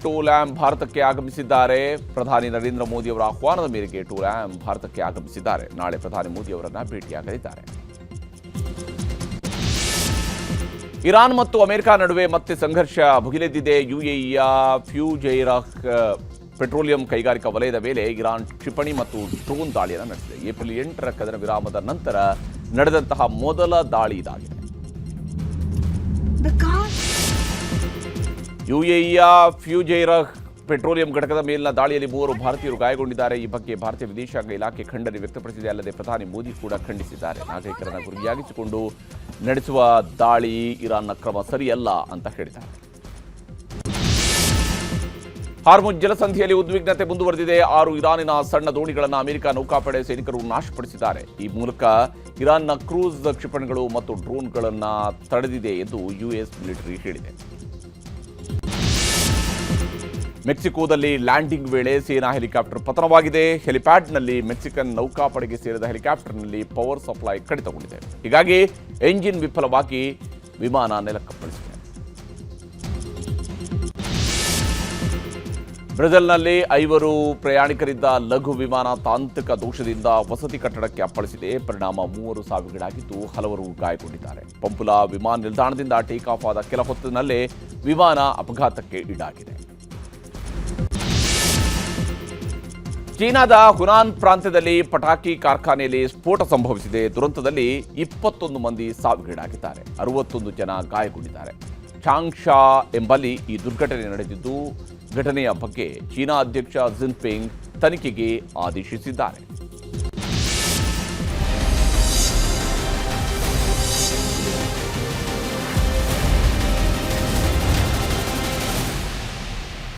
ಟೋ ಲ್ಯಾಮ್ ಭಾರತಕ್ಕೆ ಆಗಮಿಸಿದ್ದಾರೆ. ಪ್ರಧಾನಿ ನರೇಂದ್ರ ಮೋದಿ ಅವರ ಆಹ್ವಾನದ ಮೇರೆಗೆ ಟೋ ಲ್ಯಾಮ್ ಭಾರತಕ್ಕೆ ಆಗಮಿಸಿದ್ದಾರೆ. ನಾಳೆ ಪ್ರಧಾನಿ ಮೋದಿ ಅವರನ್ನು ಭೇಟಿಯಾಗಲಿದ್ದಾರೆ. ಇರಾನ್ ಮತ್ತು ಅಮೆರಿಕ ನಡುವೆ ಮತ್ತೆ ಸಂಘರ್ಷ ಭುಗಿಲೆದ್ದಿದೆ. ಯುಎಇಯ ಫ್ಯೂಜೈರಹ್ ಪೆಟ್ರೋಲಿಯಂ ಕೈಗಾರಿಕಾ ವಲಯದ ಮೇಲೆ ಇರಾನ್ ಕ್ಷಿಪಣಿ ಮತ್ತು ಡ್ರೋನ್ ದಾಳಿಯನ್ನು ನಡೆಸಿದೆ. ಏಪ್ರಿಲ್ 8ರ ಕದನ ವಿರಾಮದ ನಂತರ ನಡೆದಂತಹ ಮೊದಲ ದಾಳಿ ಇದಾಗಿದೆ. ಯುಎಇಯ ಫ್ಯೂಜೈರಹ್ ಪೆಟ್ರೋಲಿಯಂ ಘಟಕದ ಮೇಲಿನ ದಾಳಿಯಲ್ಲಿ 3 ಭಾರತೀಯರು ಗಾಯಗೊಂಡಿದ್ದಾರೆ. ಈ ಬಗ್ಗೆ ಭಾರತೀಯ ವಿದೇಶಾಂಗ ಇಲಾಖೆ ಖಂಡನೆ ವ್ಯಕ್ತಪಡಿಸಿದೆ. ಅಲ್ಲದೆ ಪ್ರಧಾನಿ ಮೋದಿ ಕೂಡ ಖಂಡಿಸಿದ್ದಾರೆ. ನಾಗರಿಕರನ್ನು ಗುರಿಯಾಗಿಸಿಕೊಂಡು ನಡೆಸುವ ದಾಳಿ ಇರಾನ್ನ ಕ್ರಮ ಸರಿಯಲ್ಲ ಅಂತ ಹೇಳಿದ್ದಾರೆ. ಹಾರ್ಮುಜ್ ಜಲಸಂಧಿಯಲ್ಲಿ ಉದ್ವಿಗ್ನತೆ ಮುಂದುವರೆದಿದೆ. 6 ಇರಾನಿನ ಸಣ್ಣ ದೋಣಿಗಳನ್ನು ಅಮೆರಿಕ ನೌಕಾಪಡೆ ಸೈನಿಕರು ನಾಶಪಡಿಸಿದ್ದಾರೆ. ಈ ಮೂಲಕ ಇರಾನ್ನ ಕ್ರೂಸ್ ಕ್ಷಿಪಣಿಗಳು ಮತ್ತು ಡ್ರೋನ್ಗಳನ್ನು ತಡೆದಿದೆ ಎಂದು ಯುಎಸ್ ಮಿಲಿಟರಿ ಹೇಳಿದೆ. ಮೆಕ್ಸಿಕೋದಲ್ಲಿ ಲ್ಯಾಂಡಿಂಗ್ ವೇಳೆ ಸೇನಾ ಹೆಲಿಕಾಪ್ಟರ್ ಪತನವಾಗಿದೆ. ಹೆಲಿಪ್ಯಾಡ್ನಲ್ಲಿ ಮೆಕ್ಸಿಕನ್ ನೌಕಾಪಡೆಗೆ ಸೇರಿದ ಹೆಲಿಕಾಪ್ಟರ್ನಲ್ಲಿ ಪವರ್ ಸಪ್ಲೈ ಕಡಿತಗೊಂಡಿದೆ. ಹೀಗಾಗಿ ಎಂಜಿನ್ ವಿಫಲವಾಗಿ ವಿಮಾನ ನೆಲಕ್ಕಪ್ಪಳಿಸಿದೆ. ಬ್ರೆಜಿಲ್ನಲ್ಲಿ 5 ಪ್ರಯಾಣಿಕರಿದ್ದ ಲಘು ವಿಮಾನ ತಾಂತ್ರಿಕ ದೋಷದಿಂದ ವಸತಿ ಕಟ್ಟಡಕ್ಕೆ ಅಪ್ಪಳಿಸಿದೆ. ಪರಿಣಾಮ 3 ಸಾವಿಗೀಡಾಗಿದ್ದು ಹಲವರು ಗಾಯಗೊಂಡಿದ್ದಾರೆ. ಪಂಪುಲಾ ವಿಮಾನ ನಿಲ್ದಾಣದಿಂದ ಟೇಕ್ ಆಫ್ ಆದ ಕೆಲ ಹೊತ್ತಿನಲ್ಲೇ ವಿಮಾನ ಅಪಘಾತಕ್ಕೆ ಈಡಾಗಿದೆ. ಚೀನಾದ ಹುನಾನ್ ಪ್ರಾಂತ್ಯದಲ್ಲಿ ಪಟಾಕಿ ಕಾರ್ಖಾನೆಯಲ್ಲಿ ಸ್ಫೋಟ ಸಂಭವಿಸಿದೆ. ದುರಂತದಲ್ಲಿ 21 ಮಂದಿ ಸಾವಿಗೀಡಾಗಿದ್ದಾರೆ. 61 ಜನ ಗಾಯಗೊಂಡಿದ್ದಾರೆ. ಚಾಂಗ್ಶಾ ಎಂಬಲ್ಲಿ ಈ ದುರ್ಘಟನೆ ನಡೆದಿದ್ದು ಘಟನೆಯ ಬಗ್ಗೆ ಚೀನಾ ಅಧ್ಯಕ್ಷ ಜಿನ್ಪಿಂಗ್ ತನಿಖೆಗೆ ಆದೇಶಿಸಿದ್ದಾರೆ.